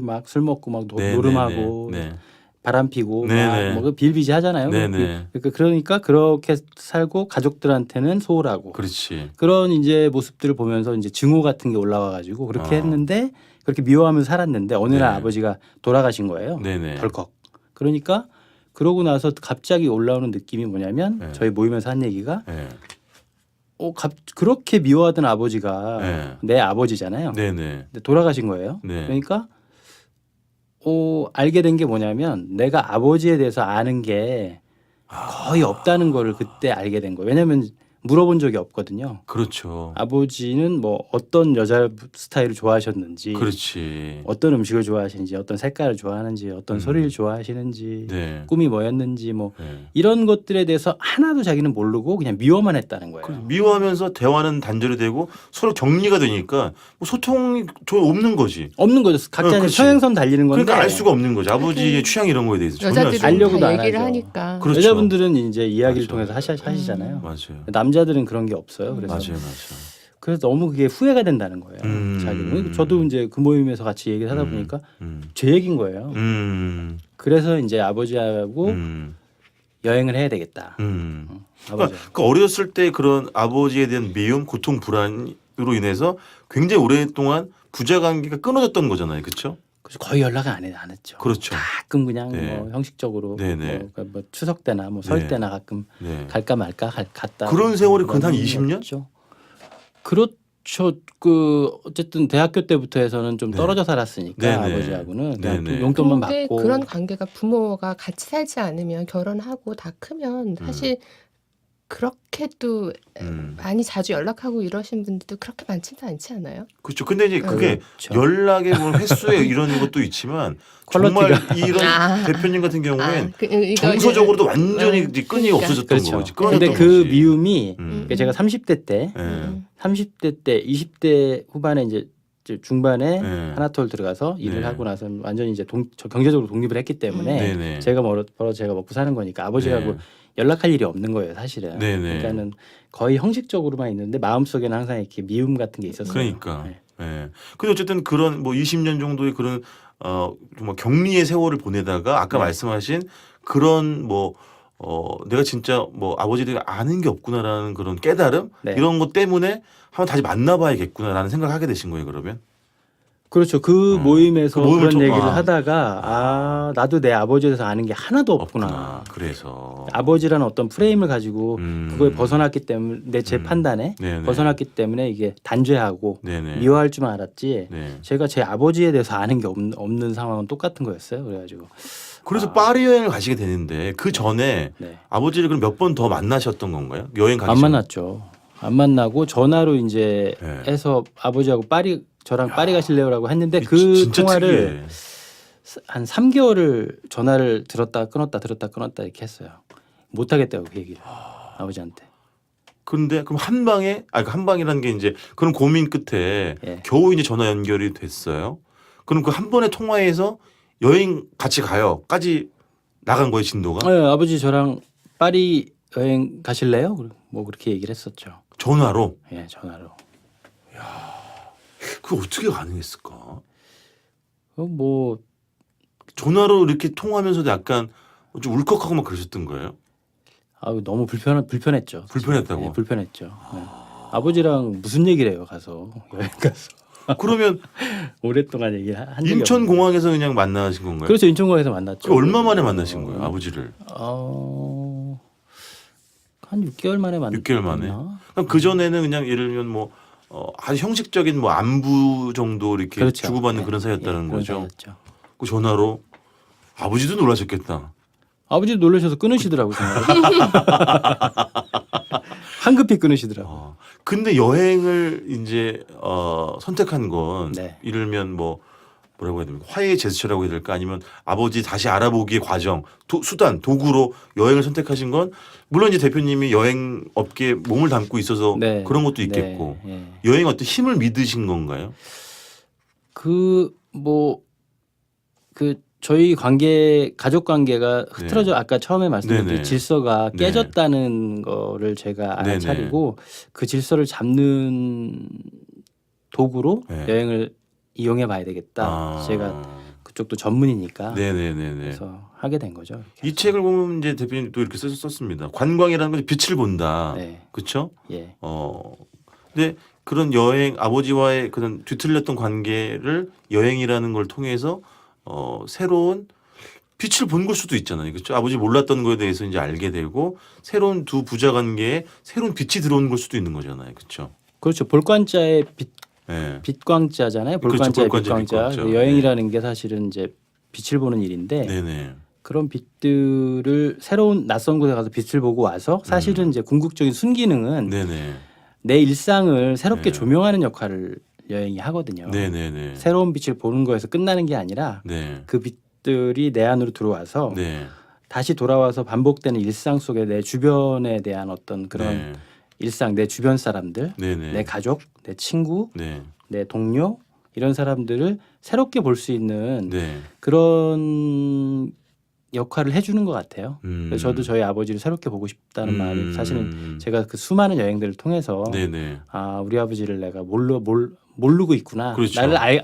막 술 먹고 막 네, 노름하고 네, 네. 바람 피고 네네. 뭐 빌비지 하잖아요. 네네. 그러니까 그렇게 살고 가족들한테는 소홀하고 그렇지. 그런 이제 모습들을 보면서 이제 증오 같은 게 올라와 가지고 그렇게 했는데 그렇게 미워하면서 살았는데 어느 날 네. 아버지가 돌아가신 거예요. 네네. 덜컥. 그러니까 그러고 나서 갑자기 올라오는 느낌이 뭐냐면 네. 저희 모임에서 한 얘기가 네. 그렇게 미워하던 아버지가 네. 내 아버지잖아요. 네네. 근데 돌아가신 거예요. 네. 그러니까 알게 된 게 뭐냐면 내가 아버지에 대해서 아는 게 거의 없다는 거를 그때 알게 된 거예요. 왜냐하면 물어본 적이 없거든요. 그렇죠. 아버지는 뭐 어떤 여자 스타일을 좋아하셨는지, 그렇지. 어떤 음식을 좋아하시는지, 어떤 색깔을 좋아하는지, 어떤 소리를 좋아하시는지, 네. 꿈이 뭐였는지 뭐 네. 이런 것들에 대해서 하나도 자기는 모르고 그냥 미워만 했다는 거예요. 미워하면서 대화는 단절이 되고 서로 격리가 되니까 뭐 소통이 없는 거지. 없는 거죠. 각자 그렇지. 평행선 달리는 건데 그러니까 알 수가 없는 거지. 아버지의 취향 이런 거에 대해서 전혀 알 여자들이 수가 없는 알려고도 다 안 얘기를 하죠. 하니까. 그렇죠. 여자분들은 이제 이야기를 맞아. 통해서 하시잖아요. 맞아요. 남자들은 그런 게 없어요. 그래서 맞아요. 그래서 너무 그게 후회가 된다는 거예요. 자기는. 저도 이제 그 모임에서 같이 얘기를 하다 보니까 제 얘기인 거예요. 그래서 이제 아버지하고 여행을 해야 되겠다. 아버지. 그 어렸을 때 그런 아버지에 대한 미움, 고통, 불안으로 인해서 굉장히 오랫동안 부자 관계가 끊어졌던 거잖아요, 그렇죠? 그래서 거의 연락을 안 했죠. 그렇죠. 가끔 그냥 네. 뭐 형식적으로 네네. 뭐 추석 때나 뭐 설 네. 때나 가끔 네. 갈까 말까 갔다. 그런 세월이 근한 20년? 죠 그렇죠. 어쨌든 대학교 때부터 해서는 좀 네. 떨어져 살았으니까 네네. 아버지하고는 그냥 네네. 용돈만 근데 받고. 그런 관계가 부모가 같이 살지 않으면 결혼하고 다 크면 사실 그렇게도 많이 자주 연락하고 이러신 분들도 그렇게 많지는 않지 않아요? 그렇죠. 근데 이제 그게 그렇죠. 연락의 뭐 횟수에 이런 것도 있지만 정말 이런 아. 대표님 같은 경우엔 이거 정서적으로도 완전히 아, 이제 끈이 그러니까. 없어졌던 그렇죠. 거지. 근데 끊어졌던 그 거지. 미움이 제가 음. 30대 때, 예. 30대 때, 20대 후반에 이제 중반에 네. 하나톨 들어가서 일을 네. 하고 나서 완전히 이제 저 경제적으로 독립을 했기 때문에 네네. 제가 벌어 제가 먹고 사는 거니까 아버지하고 네. 연락할 일이 없는 거예요, 사실은. 네네. 그러니까는 거의 형식적으로만 있는데 마음속에는 항상 이렇게 미움 같은 게 있었어요. 그러니까. 네. 예. 근데 어쨌든 그런 뭐 20년 정도의 그런 정말 격리의 세월을 보내다가 아까 네. 말씀하신 그런 뭐 내가 진짜 뭐 아버지들이 아는 게 없구나라는 그런 깨달음 네. 이런 것 때문에 한번 다시 만나봐야겠구나라는 생각을 하게 되신 거예요, 그러면? 그렇죠. 그 모임에서 그 모임을 그런 얘기를 아. 하다가 나도 내 아버지에 대해서 아는 게 하나도 없구나. 그래서 아버지라는 어떤 프레임을 가지고 그거에 벗어났기 때문에 제 판단에 네네. 벗어났기 때문에 이게 단죄하고 네네. 미워할 줄만 알았지. 네. 제가 제 아버지에 대해서 아는 게 없는 상황은 똑같은 거였어요. 그래가지고 그래서 파리 여행을 가시게 되는데 그 전에 네. 아버지를 그럼 몇 번 더 만나셨던 건가요? 여행 가기 안 전에? 만났죠. 안 만나고 전화로 이제 네. 해서 아버지하고 저랑 파리 가실래요라고 했는데 그 진짜 통화를 특이해. 한 3개월을 전화를 들었다 끊었다 이렇게 했어요. 못 하겠다고 그 얘기를 아버지한테. 근데 그럼 한 방에 한 방이라는 게 이제 그런 고민 끝에 예. 겨우 이제 전화 연결이 됐어요. 그럼 그 한 번의 통화에서 여행 같이 가요까지 나간 거예요, 진도가? 네, 아버지 저랑 파리 여행 가실래요? 뭐 그렇게 얘기를 했었죠. 전화로. 예, 전화로. 그거 어떻게 가능했을까? 뭐 전화로 이렇게 통화하면서도 약간 좀 울컥하고 막 그러셨던 거예요? 너무 불편했죠. 불편했다고? 네, 불편했죠. 네. 아버지랑 무슨 얘기를 해요 가서 여행 가서 그러면 오랫동안 얘기를 한 적이 인천 없는데. 공항에서 그냥 만나신 건가요? 그렇죠. 인천공항에서 만났죠. 그 얼마 만에 만나신 거예요, 아버지를? 한 6개월 만에 만났나? 6개월 만에. 그럼 그 전에는 그냥 예를 들면 뭐 아주 형식적인 뭐 안부 정도 이렇게 그렇죠. 주고받는 네. 그런 사이였다는 그런 거죠. 사이였죠. 그 전화로 아버지도 놀라셨겠다. 아버지도 놀라셔서 끊으시더라고요. 한급히 끊으시더라고요. 근데 여행을 이제 선택한 건 네. 이를면 뭐라고 해야 됩니까? 화해의 제스처라고 해야 될까? 아니면 아버지 다시 알아보기의 과정, 수단, 도구로 여행을 선택하신 건 물론 이제 대표님이 여행 업계에 몸을 담고 있어서 네. 그런 것도 있겠고 네. 여행 어떤 힘을 믿으신 건가요? 저희 가족 관계가 흐트러져 아까 처음에 말씀드린 네네. 질서가 네. 깨졌다는 거를 제가 네네. 알아차리고 그 질서를 잡는 도구로 네. 여행을 이용해 봐야 되겠다. 제가 그쪽도 전문이니까 네네네네. 그래서 하게 된 거죠. 이렇게 이 해서. 책을 보면 이제 대표님 또 이렇게 썼습니다. 관광이라는 건 빛을 본다. 네. 그렇죠? 예. 근데 그런 여행 아버지와의 그런 뒤틀렸던 관계를 여행이라는 걸 통해서 새로운 빛을 본 걸 수도 있잖아요. 그렇죠? 아버지 몰랐던 거에 대해서 이제 알게 되고 새로운 두 부자 관계에 새로운 빛이 들어오는 걸 수도 있는 거잖아요. 그렇죠? 그렇죠. 볼관자의 네. 빛광자잖아요. 그렇죠. 볼관자의 볼관자, 빛광자. 빛광자. 여행이라는 게 사실은 이제 빛을 보는 일인데 네네. 그런 빛들을 새로운 낯선 곳에 가서 빛을 보고 와서 사실은 이제 궁극적인 순기능은 네네. 내 일상을 새롭게 네. 조명하는 역할을 여행이 하거든요. 네네네. 새로운 빛을 보는 거에서 끝나는 게 아니라 네. 그 빛들이 내 안으로 들어와서 네. 다시 돌아와서 반복되는 일상 속에 내 주변에 대한 어떤 그런 네. 일상, 내 주변 사람들, 네네. 내 가족, 내 친구, 네. 내 동료 이런 사람들을 새롭게 볼 수 있는 네. 그런 역할을 해주는 것 같아요. 음. 그래서 저도 저희 아버지를 새롭게 보고 싶다는 마음이 사실은 제가 그 수많은 여행들을 통해서 네네. 우리 아버지를 내가 모르고 있구나. 그렇죠.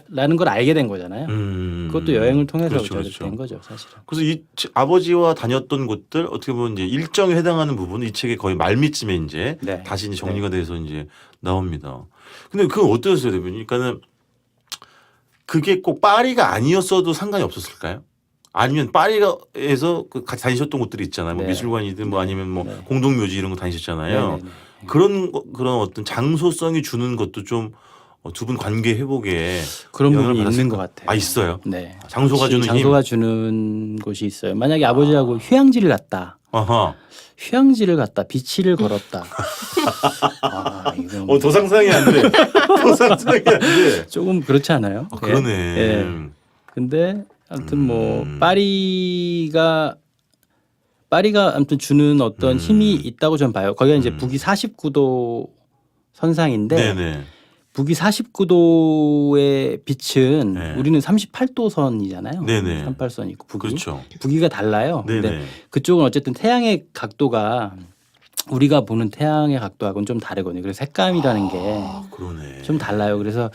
라는 걸 알게 된 거잖아요. 그것도 여행을 통해서 그렇죠, 저렇게 그렇죠. 된 거죠, 사실은. 그래서 이 아버지와 다녔던 곳들 어떻게 보면 이제 일정에 해당하는 부분은 이 책의 거의 말미쯤에 이제 네. 다시 이제 정리가 돼서 이제 나옵니다. 근데 그건 어떠셨어요, 대표님? 그러니까는 그게 꼭 파리가 아니었어도 상관이 없었을까요? 아니면 파리에서 그 같이 다니셨던 곳들이 있잖아요. 뭐 네. 미술관이든 뭐 아니면 뭐 네. 공동묘지 이런 거 다니셨잖아요. 네네네. 그런 어떤 장소성이 주는 것도 좀 두 분 관계 회복에 그런 영향을 부분이 받았을 있는 것 것 같아요. 아 있어요. 네. 장소가 주는 힘. 장소가 주는 곳이 있어요. 만약에 아버지하고 휴양지를 갔다. 아하. 휴양지를 갔다. 비치를 걸었다. 아, 이건 더 상상이 안 돼. 더 상상이 안 돼. 조금 그렇지 않아요? 아, 그러네. 예. 근데 아무튼 뭐 파리가 아무튼 주는 어떤 힘이 있다고 저는 봐요. 거기가 이제 북위 49도 선상인데 네네. 북위 49도의 빛은 네. 우리는 38도 선이잖아요. 네네. 38선 있고 북위. 그렇죠. 북위가 달라요. 근데 네네. 그쪽은 어쨌든 태양의 각도가 우리가 보는 태양의 각도하고는 좀 다르거든요. 그래서 색감이라는 게 그러네. 좀 달라요. 그래서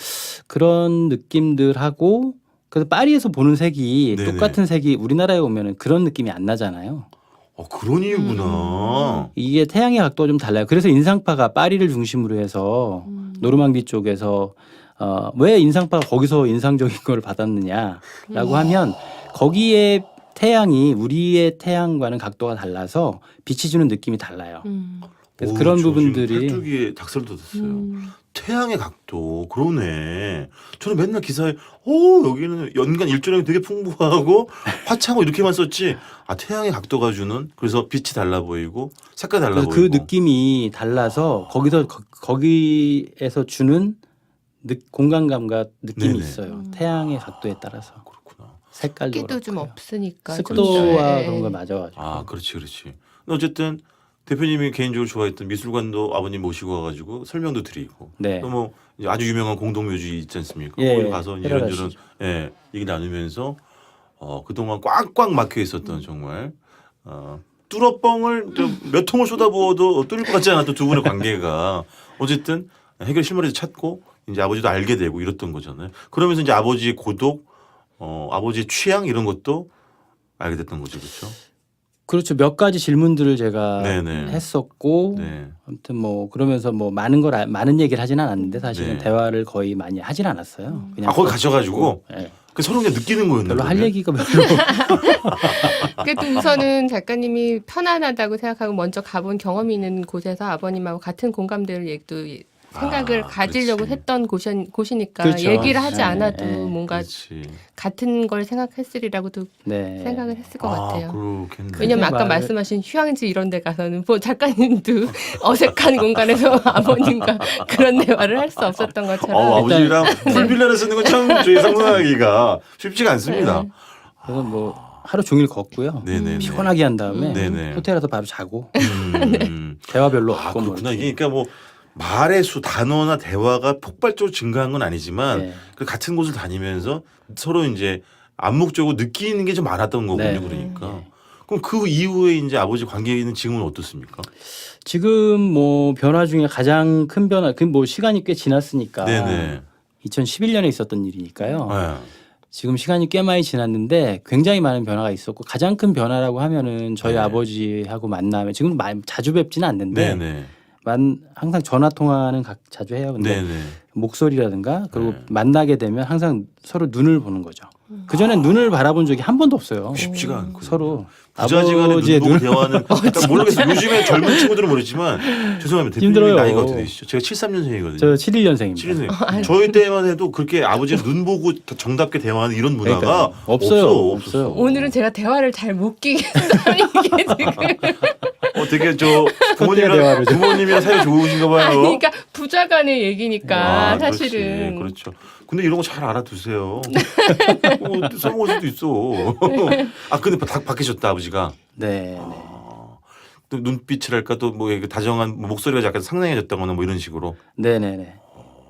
그런 느낌들하고 그래서 파리에서 보는 색이 네네. 똑같은 색이 우리나라에 오면은 그런 느낌이 안 나잖아요. 그런 이유구나. 이게 태양의 각도가 좀 달라요. 그래서 인상파가 파리를 중심으로 해서 노르망디 쪽에서 왜 인상파가 거기서 인상적인 걸 받았느냐라고 하면 거기에 태양이 우리의 태양과는 각도가 달라서 빛이 주는 느낌이 달라요. 그래서 오, 그런 저 지금 부분들이 팔뚝에 닭살 돋았어요. 태양의 각도 그러네. 저는 맨날 기사에 여기는 연간 일조량이 되게 풍부하고 화창하고 이렇게만 썼지. 태양의 각도가 주는 그래서 빛이 달라 보이고 색깔 달라 그래서 보이고. 그 느낌이 달라서 거기에서 주는 공간감과 느낌이 네네. 있어요. 태양의 각도에 따라서 그렇구나. 색깔도 습기도 좀 그렇고요. 없으니까 습도와 좀 그런 걸 더, 맞아가지고. 그렇지. 근데 어쨌든 대표님이 개인적으로 좋아했던 미술관도 아버님 모시고 와가지고 설명도 드리고 네. 또 뭐 아주 유명한 공동묘지 있지 않습니까? 예, 거기 가서 이런저런 헤라다시죠. 얘기 나누면서 그동안 꽉꽉 막혀 있었던 정말 뚫어뻥을 몇 통을 쏟아부어도 뚫릴 것 같지 않았던 두 분의 관계가 어쨌든 해결 실마리도 찾고 이제 아버지도 알게 되고 이랬던 거잖아요. 그러면서 이제 아버지의 고독, 아버지의 취향 이런 것도 알게 됐던 거죠, 그렇죠? 그렇죠. 몇 가지 질문들을 제가 네네. 했었고 네. 아무튼 뭐 그러면서 뭐 많은 얘기를 하지는 않았는데 사실은 네. 대화를 거의 많이 하진 않았어요. 그냥 거기 가셔가지고 네. 그 서로 그냥 느끼는 거였는데. 별로 할 얘기가 별로 그래도 우선은 작가님이 편안하다고 생각하고 먼저 가본 경험이 있는 곳에서 아버님하고 같은 공감대를 얘기도 생각을 가지려고 그렇지. 했던 곳이니까 그렇죠. 얘기를 하지 네, 않아도 네. 뭔가 그렇지. 같은 걸 생각했으리라고도 네. 생각을 했을 것 같아요. 그렇겠네. 왜냐면 아까 말씀하신 휴양지 이런 데 가서는 뭐 작가님도 어색한 공간에서 아버님과 그런 대화를 할 수 없었던 것처럼 아버지랑 풀빌라를 쓰는 건 참 저희 상상하기가 쉽지가 않습니다. 그래서 뭐 하루 종일 걷고요. 네네네. 피곤하게 한 다음에 네네. 호텔에서 바로 자고 네. 대화 별로 없고 뭐 그렇구나. 이렇게. 이게 그러니까 뭐 말의 수, 단어나 대화가 폭발적으로 증가한 건 아니지만 네. 그 같은 곳을 다니면서 서로 이제 암묵적으로 느끼는 게 좀 많았던 거군요. 네. 그러니까. 네. 그럼 그 이후에 이제 아버지 관계는 지금은 어떻습니까? 지금 뭐 변화 중에 가장 큰 변화, 그 뭐 시간이 꽤 지났으니까 네네. 2011년에 있었던 일이니까요. 네. 지금 시간이 꽤 많이 지났는데 굉장히 많은 변화가 있었고 가장 큰 변화라고 하면은 저희 네. 아버지하고 만나면 지금 자주 뵙지는 않는데 네네. 항상 전화 통화는 자주 해요. 근데 네네. 목소리라든가 그리고 네. 만나게 되면 항상 서로 눈을 보는 거죠. 그 전에 눈을 바라본 적이 한 번도 없어요. 쉽지가 않고 서로 부자지간에 아버지의 눈 보고 대화는 그러니까 모르겠어요. 요즘에 젊은 친구들은 모르지만 죄송합니다. 대표님 힘들어요. 나이가 어떻게 되시죠? 제가 73년생이거든요. 저 71년생입니다. 7년생. 저희 때만 해도 그렇게 아버지 눈 보고 정답게 대화하는 이런 문화가 그러니까요. 없어요. 없었어. 오늘은 제가 대화를 잘 못 끼겠어요. 이게 지금. 되게 저 부모님이랑 사이 좋으신가 봐요. 아니, 그러니까 부자 간의 얘기니까 그렇지. 사실은. 그렇죠. 근데 이런 거 잘 알아두세요. 써먹을 수도 있어. 근데 다 바뀌셨다 아버지가. 네. 또 눈빛이랄까 또 뭐 다정한 목소리가 약간 상냥해졌다거나 뭐 이런 식으로. 네네네.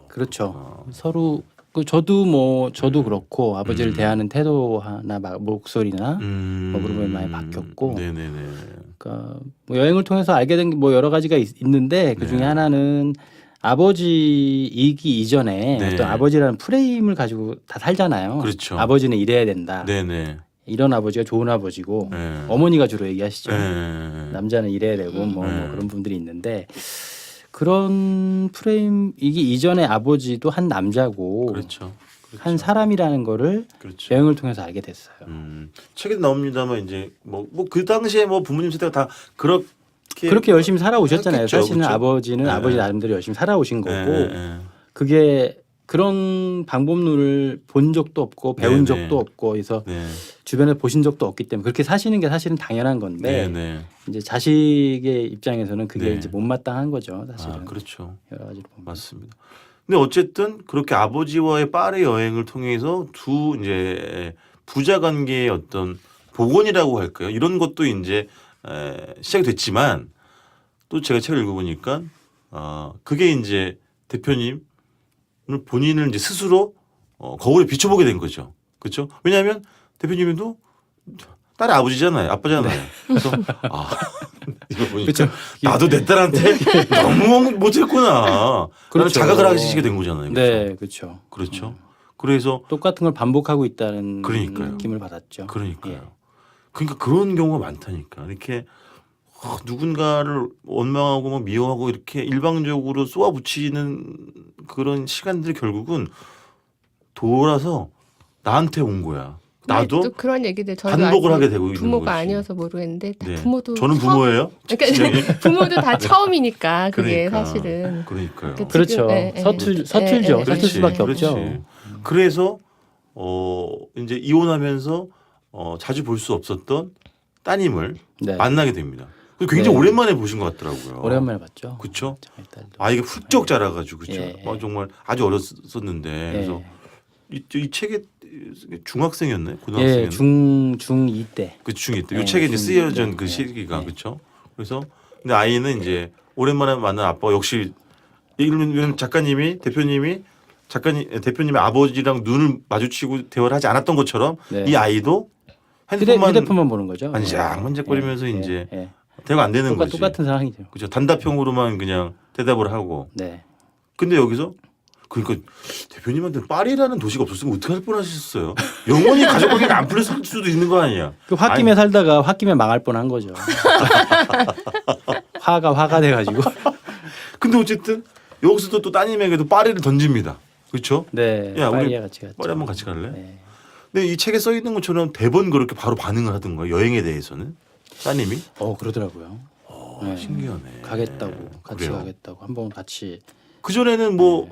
그렇죠. 서로 저도 그렇고 아버지를 대하는 태도나 목소리나 뭐 그런 게 많이 바뀌었고. 네네네. 그러니까 뭐 여행을 통해서 알게 된 게 뭐 여러 가지가 있는데 그 중에 네. 하나는 아버지이기 이전에 네. 어떤 아버지라는 프레임을 가지고 다 살잖아요. 그렇죠. 아버지는 이래야 된다. 네네. 이런 아버지가 좋은 아버지고 네. 어머니가 주로 얘기하시죠. 네. 남자는 이래야 되고 뭐 네. 그런 분들이 있는데 그런 프레임이기 이전에 아버지도 한 남자고 그렇죠. 한 사람이라는 거를 그렇죠. 여행을 통해서 알게 됐어요. 책에 나옵니다만 이제 뭐 그 당시에 뭐 부모님 세대가 다 그렇게 열심히 살아오셨잖아요. 했겠죠. 사실은 그렇죠. 아버지는 네. 아버지 나름대로 열심히 살아오신 거고 예. 그게 그런 방법론을 본 적도 없고 배운 네네. 적도 없고 그래서 네. 주변에 보신 적도 없기 때문에 그렇게 사시는 게 사실은 당연한 건데 네. 이제 자식의 입장에서는 그게 네. 이제 못마땅한 거죠. 사실은 아, 그렇죠. 여러 가지로 보면. 맞습니다. 근데 어쨌든 그렇게 아버지와의 파리 여행을 통해서 두 이제 부자 관계의 어떤 복원이라고 할까요? 이런 것도 이제 시작이 됐지만 또 제가 책을 읽어보니까 그게 이제 대표님을 본인을 이제 스스로 거울에 비춰보게 된 거죠. 그렇죠? 왜냐하면 대표님도 딸의 아버지잖아요. 아빠잖아요. 그래서 이거 보니까 그렇죠. 나도 내 딸한테 너무 못했구나. 라는 그렇죠. 자각을 하시게 된 거잖아요. 그렇죠? 네, 그렇죠. 그렇죠. 그래서 똑같은 걸 반복하고 있다는 그러니까요. 느낌을 받았죠. 그러니까요. 예. 그러니까 그런 경우가 많다니까. 이렇게 누군가를 원망하고 뭐 미워하고 이렇게 일방적으로 쏘아붙이는 그런 시간들이 결국은 돌아서 나한테 온 거야. 나도 또 그런 얘기들 저도 반복을 아직 하게 되고 있는 부모가 거지. 아니어서 모르겠는데 다 네. 부모도 저는 처음- 부모예요. 그러니까 부모도 다 처음이니까 그게 그러니까. 사실은 그러니까요. 그 그렇죠. 지금, 예, 예. 서툴죠. 예, 서툴 수밖에 그렇지. 없죠. 그래서 이제 이혼하면서 자주 볼 수 없었던 따님을 네. 만나게 됩니다. 굉장히 네. 오랜만에 보신 것 같더라고요. 오랜만에 봤죠. 그렇죠. 저희 딸도. 아이가 훌쩍 자라가지고 그렇죠. 예. 정말 아주 어렸었는데 그래서 예. 이 책에 중학생이었나요? 예, 고등학생이었나요? 중2 때. 그 중이 때. 이 예, 책에 이제 중2 쓰여진 때. 그 예. 시기가 예. 그렇죠. 그래서 근데 아이는 이제 오랜만에 만난 아빠 역시 이런 작가님이 대표님의 아버지랑 눈을 마주치고 대화를 하지 않았던 것처럼 네. 이 아이도 핸드폰만 보는 거죠. 아니 만지작거리면서 예, 이제 예. 대화가 안 되는 거지. 똑같은 상황이죠. 그죠. 단답형으로만 그냥 대답을 하고. 네. 근데 여기서 그러니까 대표님한테 파리라는 도시가 없었으면 어떻게 할 뻔하셨어요. 영원히 가족 관계가 안 풀렸을 수도 있는 거 아니야. 그 홧김에 살다가 홧김에 망할 뻔한 거죠. 화가 돼가지고. 근데 어쨌든 여기서도 또 따님에게도 파리를 던집니다. 그렇죠? 네. 야, 우리 파리에 같이 갔죠. 파리 한번 같이 갈래? 네. 근데 이 책에 써 있는 것처럼 대번 그렇게 바로 반응을 하던가 여행에 대해서는 따님이 그러더라고요. 네. 신기하네. 가겠다고 같이 그래요. 가겠다고 한번 같이 그 전에는 뭐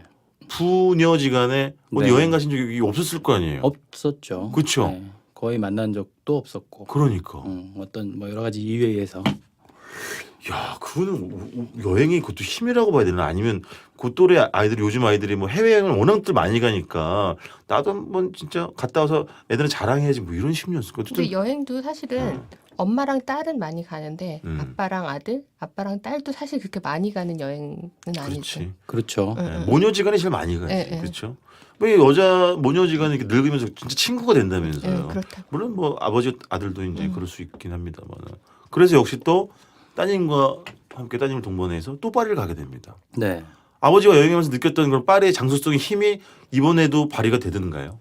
부녀지간에 어디 네. 여행 가신 적이 없었을 거 아니에요. 없었죠. 그쵸. 네. 거의 만난 적도 없었고. 그러니까. 어떤 뭐 여러 가지 이유에 의해서. 야, 그거는 여행이 그것도 힘이라고 봐야 되나? 아니면 그 또래 아이들이 요즘 아이들이 뭐 해외여행을 워낙들 많이 가니까 나도 한번 진짜 갔다 와서 애들은 자랑해야지 뭐 이런 심리였을 것 근데 같아요. 여행도 사실은 엄마랑 딸은 많이 가는데 아빠랑 아들, 아빠랑 딸도 사실 그렇게 많이 가는 여행은 아니죠. 그렇지. 그렇죠. 응, 네, 응. 모녀지간이 제일 많이 가지. 네, 네. 그렇죠. 왜 여자 모녀지간이 이렇게 늙으면서 진짜 친구가 된다면서요. 그렇다고. 물론 뭐 아버지 아들도 이제 그럴 수 있긴 합니다만. 그래서 역시 또 따님과 함께 따님을 동반해서 또 파리를 가게 됩니다. 네. 아버지가 여행하면서 느꼈던 그런 파리의 장소성의 힘이 이번에도 발휘가 되던가요?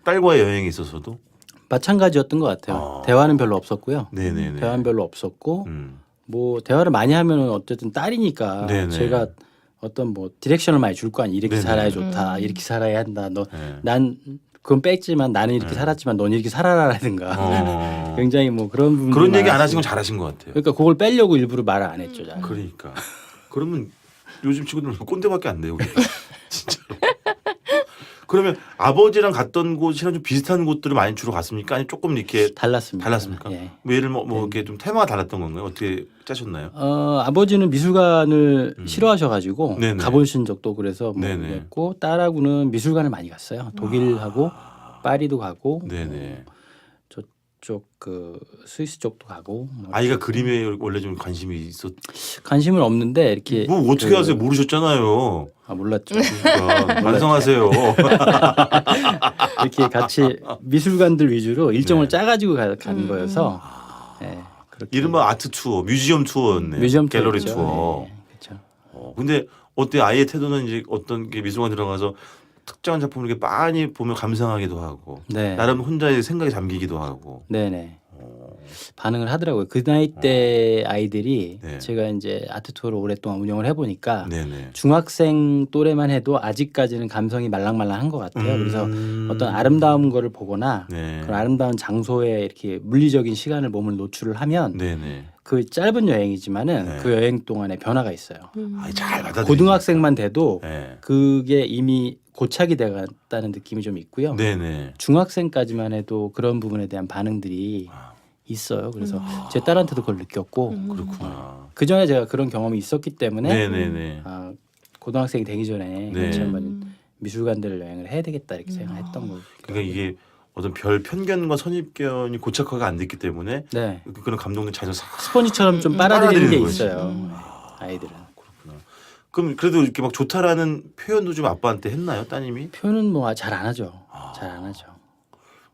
딸과의 여행에 있어서도? 마찬가지였던 것 같아요. 대화는 별로 없었고요. 네네네. 대화는 별로 없었고 음. 뭐 대화를 많이 하면은 어쨌든 딸이니까 네네. 제가 어떤 뭐 디렉션을 많이 줄 거 아니에요. 이렇게 네네. 살아야 좋다. 이렇게 살아야 한다. 네. 난 그건 뺐지만 나는 이렇게 살았지만 넌 이렇게 살아라라든가 굉장히 뭐 그런 부분 그런 얘기 안 하신 건 잘하신 것 같아요. 그러니까 그걸 빼려고 일부러 말을 안 했죠. 잘. 그러니까. 그러면 요즘 친구들은 꼰대밖에 안 돼요. 우리가. 진짜로. 그러면 아버지랑 갔던 곳이랑 좀 비슷한 곳들을 많이 주로 갔습니까? 아니 조금 이렇게 달랐습니다. 달랐습니까? 예. 뭐 예를 뭐 이렇게 좀 테마가 달랐던 건가요? 어떻게 짜셨나요? 아버지는 미술관을 싫어하셔가지고 네네. 가보신 적도 그래서 뭐 네네. 그랬고 딸하고는 미술관을 많이 갔어요. 독일하고 파리도 가고 네네. 저쪽 그 스위스 쪽도 가고 뭐 아이가 그림에 원래 좀 관심이 있었. 관심은 없는데 이렇게 뭐 어떻게 하세요? 모르셨잖아요. 몰랐죠. 그러니까 반성하세요. 이렇게 같이 미술관들 위주로 일정을 네. 짜가지고 가는 거여서 네, 그렇게 이른바 아트 투어, 뮤지엄 투어였네요. 뮤지엄 갤러리 투어죠. 투어. 네, 그렇죠. 근데 어때 아이의 태도는 이제 어떤 게 미술관 들어가서 특정한 작품을 이렇게 많이 보며 감상하기도 하고 네. 나름 혼자의 생각에 잠기기도 하고. 네네. 반응을 하더라고요. 그 나이 때 아이들이 네. 제가 이제 아트 투어를 오랫동안 운영을 해보니까 네네. 중학생 또래만 해도 아직까지는 감성이 말랑말랑한 것 같아요. 그래서 어떤 아름다운 거를 보거나 네. 그런 아름다운 장소에 이렇게 물리적인 시간을 몸을 노출을 하면 네네. 그 짧은 여행이지만은 네. 그 여행 동안에 변화가 있어요. 잘 받아들이. 고등학생만 돼도 네. 그게 이미 고착이 돼갔다는 느낌이 좀 있고요. 네네. 중학생까지만 해도 그런 부분에 대한 반응들이 있어요. 그래서 제 딸한테도 그걸 느꼈고 그렇구나. 그 전에 제가 그런 경험이 있었기 때문에 네네네. 아, 고등학생이 되기 전에 네. 같이 한번 미술관들을 여행을 해야 되겠다 이렇게 생각했던 거예요. 그러니까 이게 어떤 별 편견과 선입견이 고착화가 안 됐기 때문에 네. 그런 감동들 자주 싹. 스펀지처럼 좀 빨아들이는 게 빨아들이는 거지. 있어요. 네, 아이들은. 그럼 그래도 이렇게 막 좋다라는 표현도 좀 아빠한테 했나요, 따님이? 표현은 뭐 잘 안 하죠. 잘 안 하죠.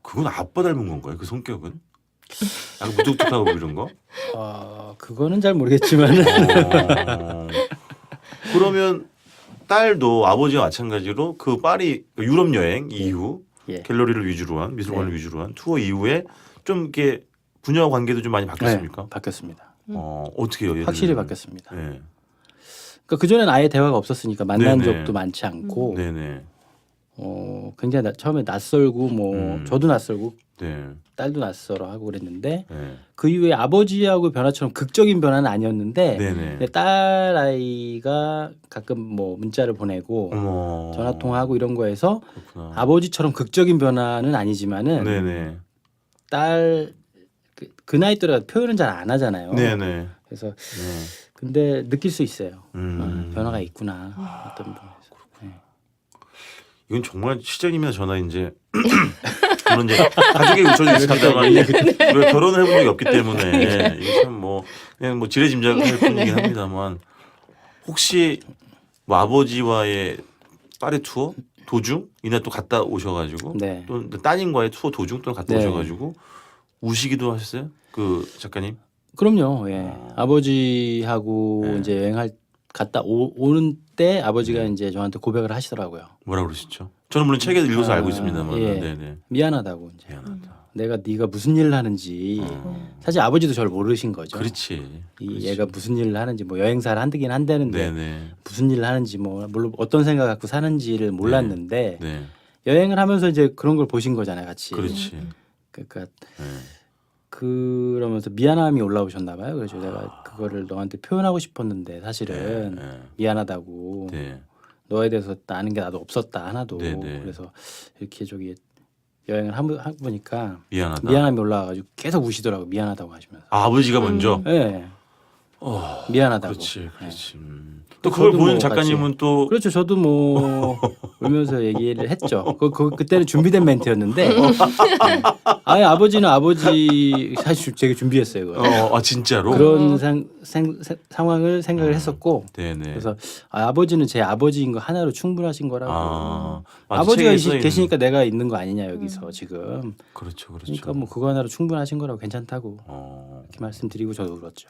그건 아빠 닮은 건가요? 그 성격은? 약간 무뚝뚝하고 뭐 이런 거? 그거는 잘 모르겠지만 어. 그러면 딸도 아버지와 마찬가지로 그 파리 유럽 여행 이후 예. 갤러리를 위주로 한 미술관을 네. 위주로 한 투어 이후에 좀 이렇게 부녀 관계도 좀 많이 바뀌었습니까? 네, 바뀌었습니다. 어떻게요? 예를 확실히 들면? 바뀌었습니다. 네. 그러니까 그 전에는 아예 대화가 없었으니까 만난 네네. 적도 많지 않고 네네. 굉장히 처음에 낯설고 뭐 저도 낯설고 네. 딸도 낯설어 하고 그랬는데 네. 그 이후에 아버지하고 변화처럼 극적인 변화는 아니었는데 네네. 근데 딸 아이가 가끔 뭐 문자를 보내고 어머. 전화 통화하고 이런 거에서 그렇구나. 아버지처럼 극적인 변화는 아니지만은 네네. 딸 그 나이 또래가 표현은 잘 안 하잖아요. 네네. 그래서 네. 근데 느낄 수 있어요. 변화가 있구나 어떤 부분에서. 네. 이건 정말 시장님이나 저나 이제 물론 이제 가족의 요청이 있습니다만 우리가 결혼을 해본 적이 없기 때문에 이게 참 뭐 그냥 뭐 지레짐작할 뿐이긴 합니다만 혹시 뭐 아버지와의 파리 투어 도중 이날 또 갔다 오셔가지고 네. 또 따님과의 투어 도중 또 갔다 네. 오셔가지고 우시기도 하셨어요? 그 작가님? 그럼요. 예. 아버지하고 네. 이제 여행할 갔다 오는 때 아버지가 이제 저한테 고백을 하시더라고요. 뭐라 그러셨죠? 저는 물론 책에 읽어서 알고 있습니다만 예. 네네. 미안하다고 이제. 미안하다. 내가 네가 무슨 일을 하는지 사실 아버지도 저를 모르신 거죠. 그렇지. 이 얘가 무슨 일을 하는지 뭐 여행사를 한다긴 한다는데 네네. 무슨 일을 하는지 뭐 물론 어떤 생각 갖고 사는지를 몰랐는데 네. 여행을 하면서 이제 그런 걸 보신 거잖아요, 같이. 그렇지. 그러니까 네. 그러면서 미안함이 올라오셨나 봐요. 그래서 내가 그거를 너한테 표현하고 싶었는데 사실은 네. 미안하다고 네. 너에 대해서 아는 게 나도 없었다 하나도. 네네. 그래서 이렇게 저기 여행을 하고 보니까 미안하다. 미안함이 올라와가지고 계속 우시더라고 미안하다고 하시면서. 아, 아버지가 먼저. 네. 미안하다고. 그렇지, 네. 그렇지. 또 그걸 저도 보는 뭐 작가님은 또 그렇죠. 저도 뭐 울면서 얘기를 했죠. 그때는 준비된 멘트였는데 아예 아버지는 아버지 사실 되게 준비했어요. 그거. 진짜로. 그런 상황을 생각을 했었고 네네. 그래서 아버지는 제 아버지인 거 하나로 충분하신 거라고. 맞아, 아버지가 책에 써 있는- 계시니까 내가 있는 거 아니냐 여기서 지금. 그렇죠, 그렇죠. 그러니까 뭐 그거 하나로 충분하신 거라고 괜찮다고 이렇게 말씀드리고 저도 울었죠.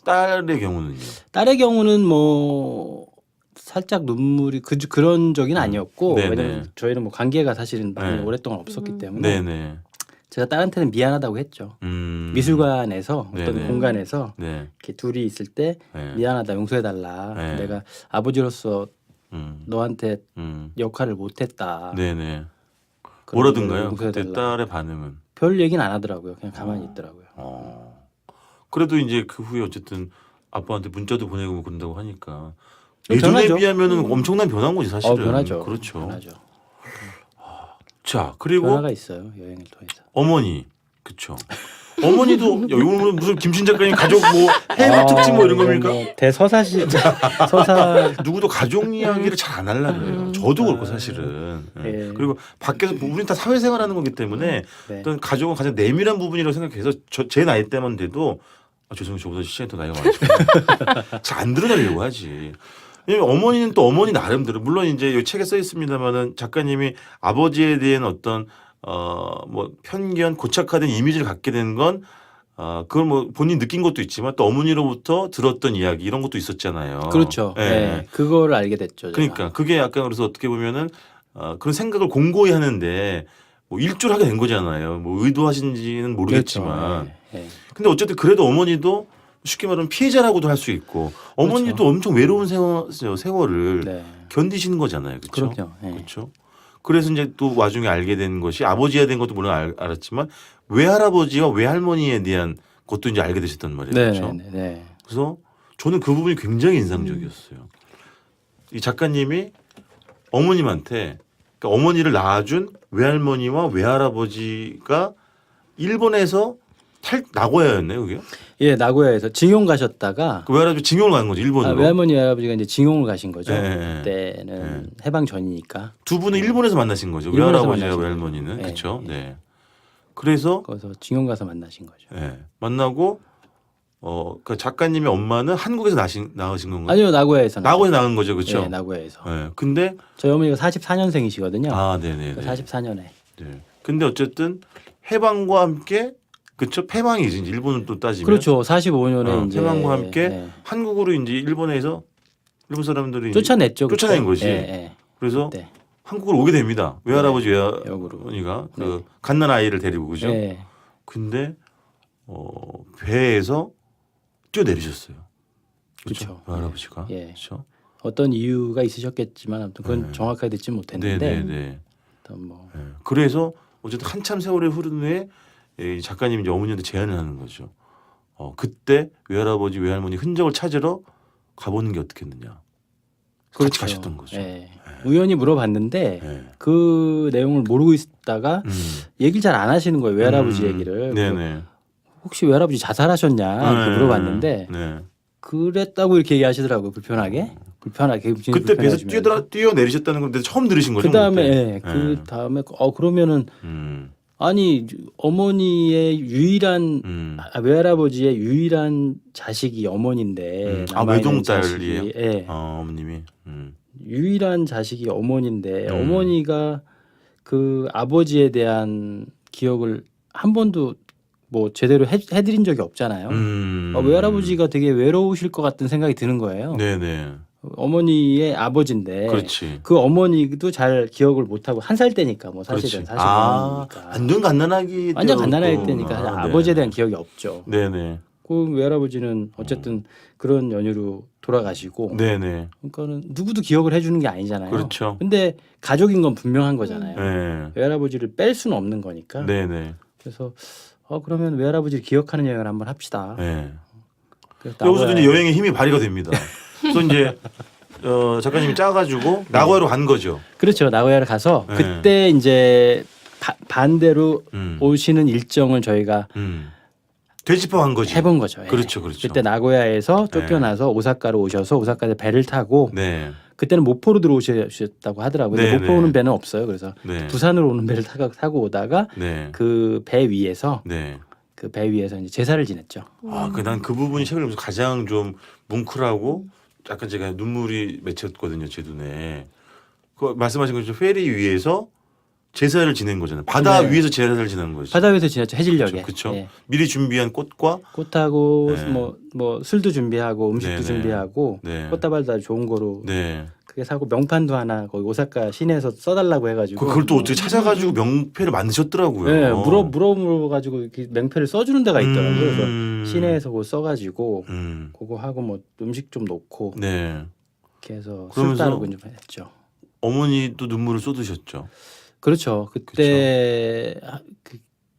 딸의 경우는요. 딸의 경우는 뭐 살짝 눈물이 그런 적은 아니었고 네네. 왜냐면 저희는 뭐 관계가 사실은 많이 네. 오랫동안 없었기 때문에 네네. 제가 딸한테는 미안하다고 했죠. 미술관에서 어떤 네네. 공간에서 네. 이렇게 둘이 있을 때 네. 미안하다 용서해달라. 네. 내가 아버지로서 음. 너한테 음. 역할을 못했다. 네네. 그런 뭐라든가요? 걸 그때 용서해달라. 딸의 반응은. 별 얘기는 안 하더라고요. 그냥 가만히 있더라고요. 그래도 이제 그 후에 어쨌든 아빠한테 문자도 보내고 뭐 그런다고 하니까 좀 예전에 변하죠. 비하면은 엄청난 변화인 거지 사실은. 변하죠. 그렇죠. 변하죠. 자 그리고 변화가 있어요. 여행을 통해서. 어머니, 그쵸. 어머니도 이거는 무슨 김신 작가님 가족 뭐 해외 특집 뭐 이런 겁니까? 대서사시 서사 누구도 가족 이야기를 잘 안 하려고 그래요. 저도 그렇고 사실은. 예. 예. 그리고 밖에서 우리는 다 사회생활하는 거기 때문에 네. 어떤 가족은 가장 내밀한 부분이라고 생각해서 제 나이 때만 돼도 죄송해요. 저보다 시간이 더 나이가 많으시고 잘 안 드러내려고 하지. 왜냐면 어머니는 또 어머니 나름대로 물론 이제 이 책에 써 있습니다만은 작가님이 아버지에 대한 어떤 뭐 편견 고착화된 이미지를 갖게 된 건 그걸 뭐 본인 느낀 것도 있지만 또 어머니로부터 들었던 이야기 이런 것도 있었잖아요. 그렇죠. 예. 네. 그거를 알게 됐죠. 제가. 그러니까 그게 약간 그래서 어떻게 보면은 그런 생각을 공고히 하는데 뭐 일조를 하게 된 거잖아요. 뭐 의도하신지는 모르겠지만. 그렇죠. 예, 예. 근데 어쨌든 그래도 어머니도 쉽게 말하면 피해자라고도 할 수 있고 어머니도 그렇죠. 엄청 외로운 세월을 네. 견디시는 거잖아요. 그렇죠? 그럼요. 예. 그렇죠. 그래서 이제 또 와중에 알게 된 것이 아버지에 대한 것도 물론 알았지만 외할아버지와 외할머니에 대한 것도 이제 알게 되셨단 말이에요. 네, 그렇죠. 네, 네. 그래서 저는 그 부분이 굉장히 인상적이었어요. 이 작가님이 어머님한테 그러니까 어머니를 낳아준 외할머니와 외할아버지가 일본에서 나고야였네요, 그게. 예, 나고야에서 징용 가셨다가 그 외할아버지 징용을 간 거죠, 일본으로. 외할머니 외할아버지가 이제 징용을 가신 거죠. 네. 그때는 해방 전이니까. 두 분은 일본에서 만나신 거죠. 일본에서 외할아버지와 만나신 외할머니는. 거죠. 그렇죠. 네. 네. 그래서 거기서 징용 가서 만나신 거죠. 만나고 그 작가님의 엄마는 한국에서 낳으신 건가요? 아니요, 나고야에서. 나고에서 낳은 거죠, 그렇죠? 네, 나고야에서. 네. 근데 저희 어머니가 44년생이시거든요. 아, 네네. 44년에. 네. 근데 어쨌든 해방과 함께 그렇죠. 패망이지 이제 일본은 또 따지면 그렇죠. 45년에 이제 패망과 함께 네. 한국으로 이제 일본에서 일본 사람들이 쫓아냈죠. 쫓아낸 그때. 거지. 예, 예. 그래서 네. 한국으로 오게 됩니다. 외할아버지 역으로. 외할머니가 그 네. 갓난 아이를 데리고 그죠. 예. 근데 배에서 뛰어내리셨어요. 그렇죠. 외할아버지가. 예. 그렇죠. 어떤 이유가 있으셨겠지만 아무튼 그건 네. 정확하게 듣지 못했는데 네네네. 어떤 뭐 그래서 어쨌든 한참 세월이 흐른 후에 이 작가님이 이제 어머니한테 제안을 하는 거죠. 그때 외할아버지 외할머니 흔적을 찾으러 가보는 게 어떻겠느냐. 같이 가셨던 거죠. 예. 우연히 물어봤는데 네. 그 내용을 모르고 있다가 얘기를 잘 안 하시는 거예요. 외할아버지 얘기를. 그래서 네네. 혹시 외할아버지 자살하셨냐 이렇게 네. 물어봤는데 네. 그랬다고 이렇게 얘기하시더라고요. 불편하게. 그때 배에서 뛰어내리셨다는 건데 처음 들으신 거죠? 그 다음에 그때? 그 다음에 그러면은 음. 아니 어머니의 유일한 외할아버지의 유일한 자식이 어머니인데 남아있는 외동딸이에요? 자식이, 예. 어머님이. 유일한 자식이 어머니인데 어머니가 그 아버지에 대한 기억을 한 번도 뭐 제대로 해드린 적이 없잖아요. 외할아버지가 되게 외로우실 것 같은 생각이 드는 거예요. 네네. 어머니의 아버지인데 그렇지. 그 어머니도 잘 기억을 못하고 한 살 때니까 뭐 사실은 그렇지. 완전 갓난아기 완전 갓난아기 때였고. 때니까 사실 네. 아버지에 대한 기억이 없죠. 네네. 그 외할아버지는 어쨌든 그런 연유로 돌아가시고 네네. 그러니까는 누구도 기억을 해주는 게 아니잖아요. 그렇죠. 근데 가족인 건 분명한 거잖아요. 네. 외할아버지를 뺄 수는 없는 거니까. 네네. 그래서 그러면 외할아버지를 기억하는 여행을 한번 합시다. 네. 그래서 여기서 나고야- 이제 여행의 힘이 발휘가 됩니다. 그래서 이제 작가님이 짜가지고 나고야로 간 거죠. 그렇죠. 나고야를 가서 네. 그때 이제 반대로 음. 오시는 일정을 저희가 되짚어간 거지. 해본 거죠. 예. 그렇죠, 그렇죠. 그때 나고야에서 쫓겨나서 오사카로 오셔서 오사카에서 배를 타고 네. 그때는 모포로 들어오셨다고 하더라고요. 근데 네, 모포 네. 오는 배는 없어요. 그래서 네. 부산으로 오는 배를 타고 오다가 네. 그 배 위에서 네. 그 배 위에서 이제 제사를 지냈죠. 난 그 부분이 책을 읽으면서 가장 좀 뭉클하고 약간 제가 눈물이 맺혔거든요, 제 눈에. 그 말씀하신 것처럼 페리 위에서 제사를 지낸 거잖아요. 바다 네. 위에서 제사를 지낸 거죠. 바다 위에서 지냈죠. 해질녘에. 그렇죠. 예. 미리 준비한 꽃과 꽃하고 네. 뭐 술도 준비하고 음식도 네, 네. 준비하고 네. 꽃다발도 아주 좋은 거로 네. 그게 사고 명판도 하나 거기 오사카 시내에서 써달라고 해가지고 그걸 또 어떻게 찾아가지고 명패를 만드셨더라고요. 네, 물어가지고 이렇게 명패를 써주는 데가 있더라고요. 그래서 시내에서 그거 써가지고 그거 하고 뭐 음식 좀 놓고 네. 이렇게 해서 술 그러면서 따르고 좀 했죠. 어머니도 눈물을 쏟으셨죠. 그렇죠. 그때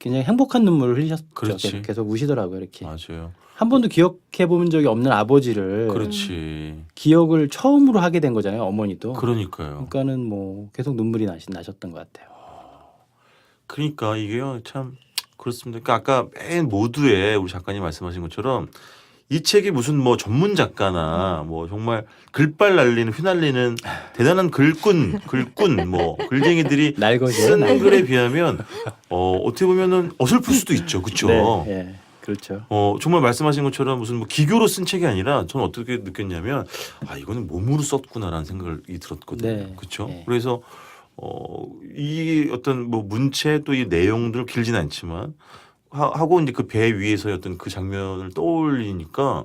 굉장히 행복한 눈물을 흘리셨죠. 그렇지. 계속 우시더라고요. 이렇게 맞아요. 한 번도 기억해 본 적이 없는 아버지를 그렇지. 기억을 처음으로 하게 된 거잖아요. 어머니도. 그러니까요. 그러니까는 뭐 계속 눈물이 나셨던 것 같아요. 그러니까 이게요 참 그렇습니다. 그러니까 아까 맨 모두에 우리 작가님 말씀하신 것처럼 이 책이 무슨 뭐 전문 작가나 뭐 정말 글빨 날리는 휘날리는 대단한 글꾼 뭐 글쟁이들이 날것이에요. 쓴 날것. 글에 비하면 어떻게 보면은 어설플 수도 있죠, 그렇죠? 네, 예, 그렇죠. 정말 말씀하신 것처럼 무슨 뭐 기교로 쓴 책이 아니라 저는 어떻게 느꼈냐면 이거는 몸으로 썼구나라는 생각이 들었거든요. 네. 그렇죠? 네. 그래서 이 어떤 뭐 문체 또 이 내용들 길진 않지만 하고 이제 그 배 위에서의 어떤 그 장면을 떠올리니까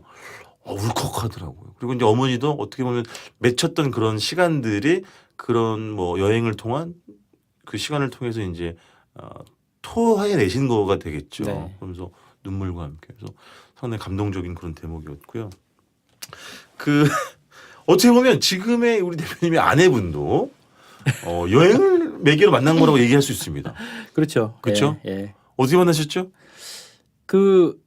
울컥하더라고요. 그리고 이제 어머니도 어떻게 보면 맺혔던 그런 시간들이 그런 뭐 여행을 통한 그 시간을 통해서 이제 토해내신 거가 되겠죠. 네. 그러면서 눈물과 함께 그래서 상당히 감동적인 그런 대목이었고요. 그 어떻게 보면 지금의 우리 대표님의 아내분도 여행을 매개로 만난 거라고 얘기할 수 있습니다. 그렇죠. 그렇죠? 예, 예. 어떻게 만나셨죠? 그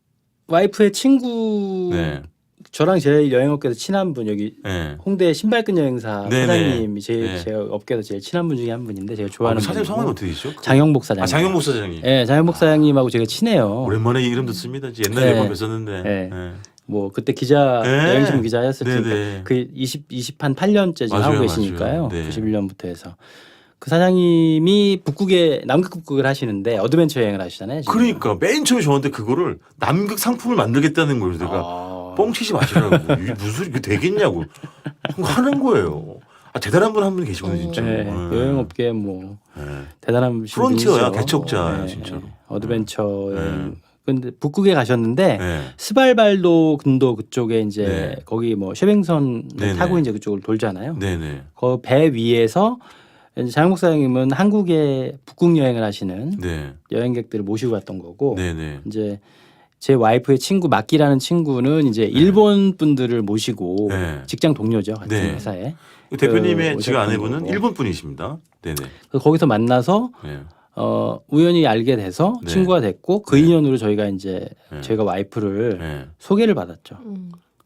와이프의 친구 네. 저랑 제일 여행업계에서 친한 분 여기 네. 홍대 신발끈 여행사 네네. 사장님이 네. 제 업계에서 제일 친한 분 중에 한 분인데 제가 좋아하는 사장님 분이고. 성함이 어떻게 되시죠? 장영복 사장님. 장영복 사장님. 예, 장영복 사장님하고 제가 친해요. 오랜만에 이름 듣습니다. 이제 옛날에 네. 앨범 뵀었는데. 네. 네. 뭐 그때 기자 네. 여행신문 기자였을 네네. 테니까 그 28, 8년째 지금 맞아요, 하고 계시니까요. 맞아요. 네. 91년부터 해서 그 사장님이 북극에 남극 북극을 하시는데 어드벤처 여행을 하시잖아요. 지금. 그러니까 맨 처음에 저한테 그거를 남극 상품을 만들겠다는 거예요. 내가 뻥치지 마시라고. 이게 무슨 소리, 이게 되겠냐고 하는 거예요. 대단한 분 한 분 계시거든요, 진짜. 네, 여행업계 뭐 네. 대단한 프론티어야, 분이시죠. 개척자야, 진짜로. 어드벤처 네. 여행. 근데 북극에 가셨는데 네. 스발발도 근도 그쪽에 이제 네. 거기 뭐 쉐뱅선 네네. 타고 이제 그쪽을 돌잖아요. 네네. 그 배 위에서 이제 장영복 사장님은 한국에 북극 여행을 하시는 네. 여행객들을 모시고 갔던 거고 네네. 이제 제 와이프의 친구 마키라는 친구는 이제 일본 분들을 모시고 네. 직장 동료죠 같은 네. 회사에 대표님의 지금 오셨던 아내분은 거고. 일본 분이십니다. 네네. 그래서 거기서 만나서 네. 우연히 알게 돼서 네. 친구가 됐고 그 네. 인연으로 저희가 이제 네. 제가 와이프를 네. 소개를 받았죠.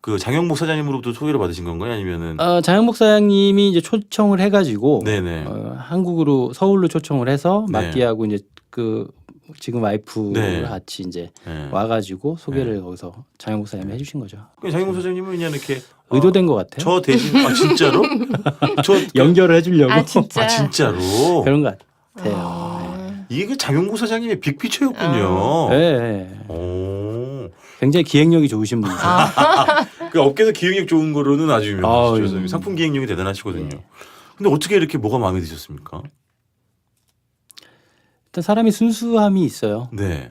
그 장영복 사장님으로부터 소개를 받으신 건가요? 아니면은 장영복 사장님이 이제 초청을 해가지고 네네. 한국으로 서울로 초청을 해서 네. 마키하고 이제 그 지금 와이프랑 네. 같이 이제 네. 와가지고 소개를 거기서 장영복 사장님이 해주신 거죠. 장영복 사장님은 그냥 이렇게 의도된 것 같아요. 저 대신 진짜로? 연결을 해주려고. 아 진짜. 진짜로? 그런 것 같아요. 아, 이게 그 장영복 사장님의 빅피처였군요. 네. 오. 굉장히 기획력이 좋으신 분이세요. 그 업계에서 기획력 좋은 거로는 아주 유명하시죠. 아유. 상품 기획력이 대단하시거든요. 네. 근데 어떻게 이렇게 뭐가 마음에 드셨습니까? 일단 사람이 순수함이 있어요. 네.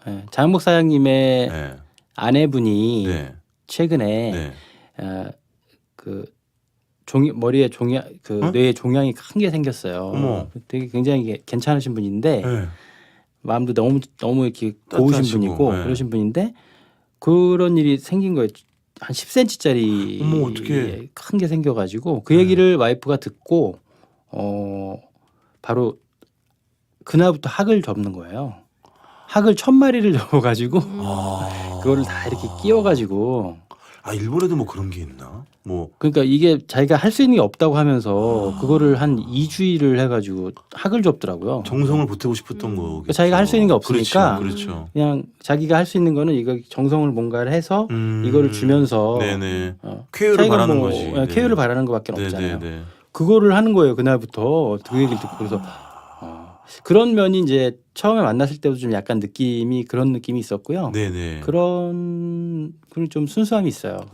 네. 장영복 사장님의 네. 아내분이 네. 최근에 네. 그 머리에 종양 그 어? 뇌에 종양이 큰 게 생겼어요. 어머. 되게 굉장히 괜찮으신 분인데 네. 마음도 너무 이렇게 고우신 따뜻하시고, 분이고 네. 그러신 분인데 그런 일이 생긴 거예요. 한 10cm짜리 어머, 어떡해. 큰 게 생겨가지고 그 얘기를 와이프가 듣고 바로 그날부터 학을 접는 거예요. 학을 1000마리를 접어가지고 그거를 다 이렇게 끼워가지고 일본에도 뭐 그런 게 있나? 뭐 그러니까 이게 자기가 할 수 있는 게 없다고 하면서 그거를 한 2주일을 해가지고 학을 접더라고요. 정성을 보태고 싶었던 거겠죠. 그러니까 자기가 할수 있는 게 없으니까 그렇죠. 그냥 자기가 할 수 있는 거는 이거 정성을 뭔가를 해서 이거를 주면서 네네. 어, 쾌유를 자기가 바라는 뭐, 거지. 예, 쾌유를 바라는 것밖에 네, 없잖아요. 네, 네. 그거를 하는 거예요 그날부터 그 얘기를 듣고 그래서 그런 면이 이제 처음에 만났을 때도 좀 약간 그런 느낌이 있었고요. 네네. 그런 좀 순수함이 있어요.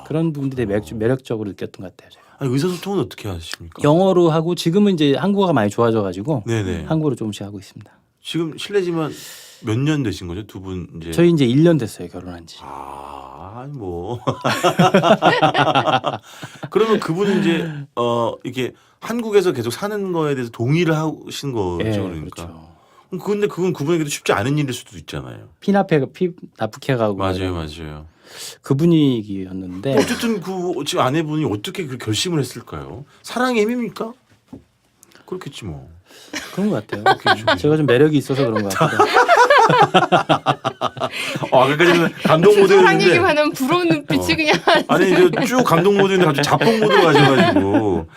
그런 부분들이 되게 매력적으로 느꼈던 것 같아요. 제가. 의사소통은 어떻게 하십니까? 영어로 하고 지금은 이제 한국어가 많이 좋아져가지고 네네. 한국어로 조금씩 하고 있습니다. 지금 실례지만 몇 년 되신 거죠? 두 분 이제. 저희 이제 1년 됐어요 결혼한 지. 뭐. 그러면 그분은 이제 이게 한국에서 계속 사는 거에 대해서 동의를 하신 거죠, 예, 그러니까. 그렇죠. 근데 그건 그분에게도 쉽지 않은 일일 수도 있잖아요. 피 납북해가고 맞아요. 그 분위기였는데 어쨌든 지금 아내분이 어떻게 그 결심을 했을까요? 사랑의 힘입니까? 그렇겠지 뭐. 그런 것 같아요. 제가 좀 매력이 있어서 그런 것 같아요. 아까까지는 감동 사랑 모드였는데. 얘기만 하면 부러운 눈빛이 그냥. 아니 이제 쭉 감동 모드인데 갑자기 자폭 모드로 가셔가지고.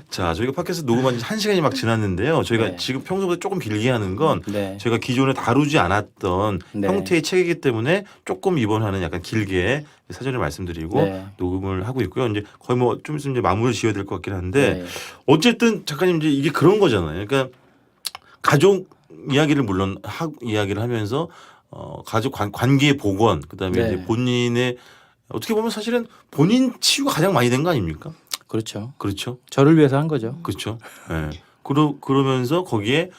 자, 저희가 팟캐스트 녹음한 지 1시간이 막 지났는데요. 저희가 네. 지금 평소보다 조금 길게 하는 건 네. 저희가 기존에 다루지 않았던 네. 형태의 책이기 때문에 조금 이번에는 약간 길게 사전에 말씀드리고 네. 녹음을 하고 있고요. 이제 거의 뭐 좀 있으면 이제 마무리를 지어야 될 것 같긴 한데 네. 어쨌든 작가님 이제 이게 그런 거잖아요. 그러니까 가족 이야기를 물론 이야기를 하면서 가족 관계의 복원 그다음에 네. 이제 본인의 어떻게 보면 사실은 본인 치유가 가장 많이 된 거 아닙니까? 그렇죠. 그렇죠. 저를 위해서 한 거죠. 그렇죠. 예. 그러면서 거기에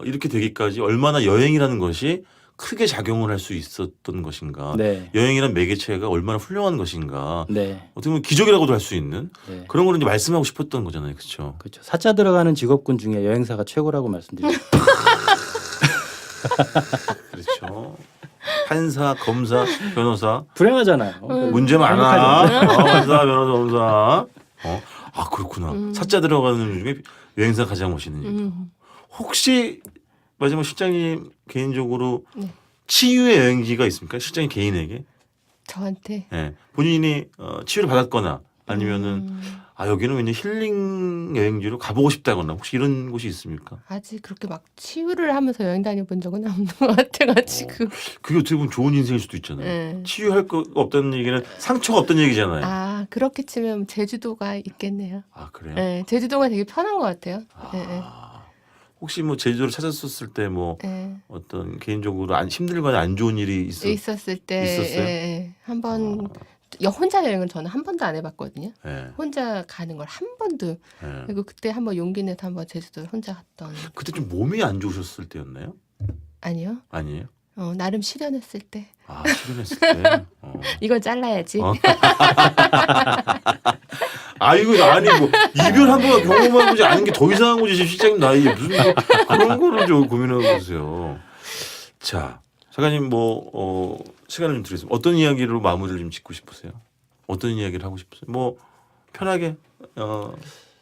이렇게 되기까지 얼마나 여행이라는 것이 크게 작용을 할 수 있었던 것인가. 네. 여행이란 매개체가 얼마나 훌륭한 것인가. 네. 어떻게 보면 기적이라고도 할 수 있는 네. 그런 걸 이제 말씀하고 싶었던 거잖아요. 그렇죠. 그렇죠. 사자 들어가는 직업군 중에 여행사가 최고라고 말씀드립니다. 그렇죠. 판사, 검사, 변호사 불행하잖아요. 문제 많아. 판사, 변호사, 검사. 아 그렇구나. 사자 들어가는 중에 여행사 가장 멋있는 얘기죠. 혹시 마지막 실장님 개인적으로 네. 치유의 여행지가 있습니까? 실장님 개인에게? 저한테 네. 본인이 치유를 받았거나 아니면은 아 여기는 왠지 힐링 여행지로 가보고 싶다거나 혹시 이런 곳이 있습니까? 아직 그렇게 막 치유를 하면서 여행 다녀본 적은 없는 것 같아가지고. 그게 어떻게 보면 좋은 인생일 수도 있잖아요. 네. 치유할 거 없다는 얘기는 상처가 없다는 얘기잖아요. 아 그렇게 치면 제주도가 있겠네요. 아 그래요? 네, 제주도가 되게 편한 것 같아요. 네, 네. 혹시 뭐 제주도를 찾았었을 때 뭐 네. 어떤 개인적으로 힘들거나 안 좋은 일이 있었을 때 있었어요? 한번 혼자 여행은 저는 한 번도 안 해봤거든요. 네. 혼자 가는 걸 한 번도. 네. 그리고 그때 한번 용기 내서 한번 제주도 혼자 갔던. 그때 좀 몸이 안 좋으셨을 때였나요? 아니요. 아니에요? 나름 실현했을 때. 아 출연했을 때. 이걸 잘라야지. 아 이거 아니 뭐 이별 한 번 경험해 보지 않은 게 더 이상한 거지 실장님 나이에 무슨 뭐 그런 거를 좀 고민하고 계세요. 자 작가님 뭐 시간을 좀 드리겠습니다. 어떤 이야기로 마무리를 좀 짓고 싶으세요? 어떤 이야기를 하고 싶으세요? 뭐 편하게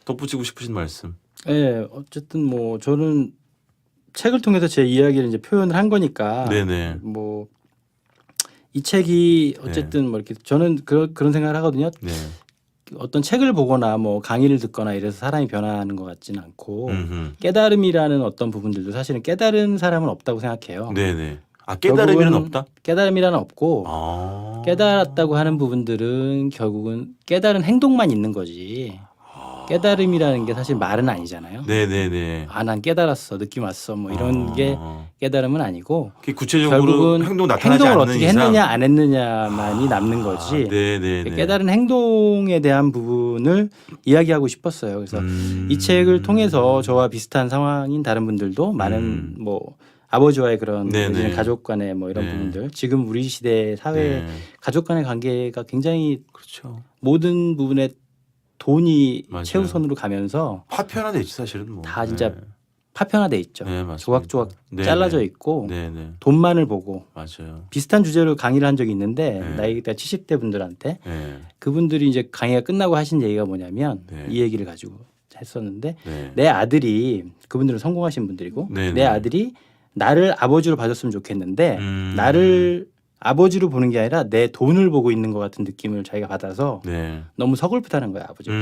덧붙이고 싶으신 말씀. 네, 어쨌든 뭐 저는 책을 통해서 제 이야기를 이제 표현을 한 거니까 네네. 뭐 이 책이 어쨌든 뭐 이렇게 저는 그런 생각을 하거든요. 네. 어떤 책을 보거나 뭐 강의를 듣거나 이래서 사람이 변화하는 것 같지는 않고 음흠. 깨달음이라는 어떤 부분들도 사실은 깨달은 사람은 없다고 생각해요. 네네. 아 깨달음이는 결국은 없다? 깨달음이라는 없고 아. 깨달았다고 하는 부분들은 결국은 깨달은 행동만 있는 거지. 깨달음이라는 게 사실 말은 아니잖아요. 네네네. 아, 난 깨달았어, 느낌 왔어, 뭐 이런 게 깨달음은 아니고 그게 구체적으로 결국은 행동 나타나지 행동을 않는 어떻게 이상. 했느냐 안 했느냐만이 남는 거지. 네네네. 깨달은 행동에 대한 부분을 이야기하고 싶었어요. 그래서 이 책을 통해서 저와 비슷한 상황인 다른 분들도 많은 뭐 아버지와의 그런 네네. 내지는 가족 간의 뭐 이런 네. 부분들 지금 우리 시대 사회 네. 가족 간의 관계가 굉장히 그렇죠. 모든 부분에 돈이 맞아요. 최우선으로 가면서 파편화돼 있지 사실은 뭐. 다 진짜 파편화돼 있죠. 네, 맞습니다. 조각조각 네네. 잘라져 있고 네네. 돈만을 보고 맞아요. 비슷한 주제로 강의를 한 적이 있는데 네. 나이가 70대 분들한테 네. 그분들이 이제 강의가 끝나고 하신 얘기가 뭐냐면 네. 이 얘기를 가지고 했었는데 네. 내 아들이 그분들은 성공하신 분들이고 네네. 내 아들이 나를 아버지로 봐줬으면 좋겠는데 나를 아버지로 보는 게 아니라 내 돈을 보고 있는 것 같은 느낌을 자기가 받아서 네. 너무 서글프다는 거야 아버지가.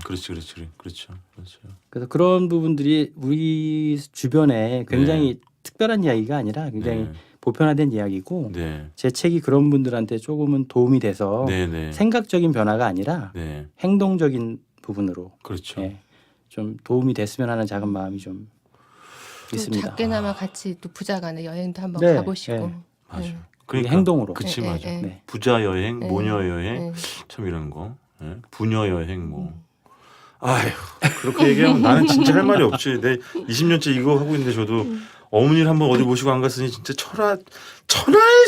그렇지. 그렇죠. 그래서 그런 부분들이 우리 주변에 굉장히 특별한 이야기가 아니라 굉장히 네. 보편화된 이야기고 네. 제 책이 그런 분들한테 조금은 도움이 돼서 네네. 생각적인 변화가 아니라 네. 행동적인 부분으로 그렇죠. 예, 좀 도움이 됐으면 하는 작은 마음이 좀 또 있습니다. 작게나마 같이 또 부자간에 여행도 한번 네, 가보시고. 네. 맞아. 네. 그게 행동으로. 그치 네, 맞아. 네, 네. 부자 여행, 네. 모녀 여행, 네. 참 이런 거. 네. 부녀 여행 뭐. 아휴 그렇게 얘기하면 나는 진짜 할 말이 없지. 내 20년째 이거 하고 있는데 저도 어머니를 한번 어디 모시고 안 갔으니 진짜 천하의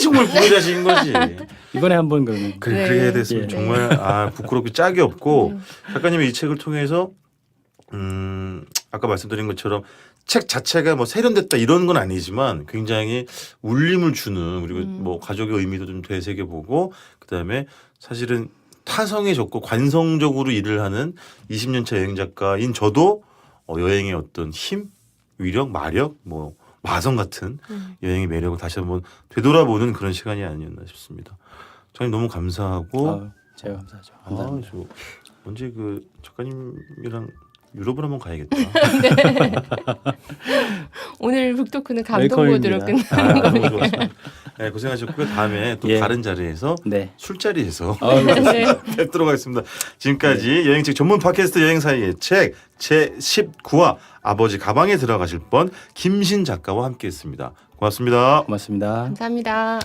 정말 부자식인 거지. 이번에 한번 그러면 그래야 됐으면 예. 정말 부끄럽게 짝이 없고 작가님의 이 책을 통해서 아까 말씀드린 것처럼 책 자체가 뭐 세련됐다 이런 건 아니지만 굉장히 울림을 주는 그리고 뭐 가족의 의미도 좀 되새겨보고 그다음에 사실은 타성에 적고 관성적으로 일을 하는 20년차 여행 작가인 저도 여행의 어떤 힘, 위력, 마력, 뭐 마성 같은 여행의 매력을 다시 한번 되돌아보는 그런 시간이 아니었나 싶습니다. 저희 너무 감사하고 제가 감사하죠. 아, 감사합니다. 저 언제 그 작가님이랑 유럽을 한번 가야겠다. 오늘 북토크는 감동 모드로 웰컴입니다. 끝나는 너무 거네요. 좋았습니다. 네, 고생하셨고요. 다음에 또 예. 다른 자리에서 네. 술자리에서 네. 뵙도록 하겠습니다. 지금까지 여행책 전문 팟캐스트 여행사이의 책 제19화 아버지 가방에 들어가실 뻔 김신 작가와 함께했습니다. 고맙습니다. 고맙습니다. 감사합니다.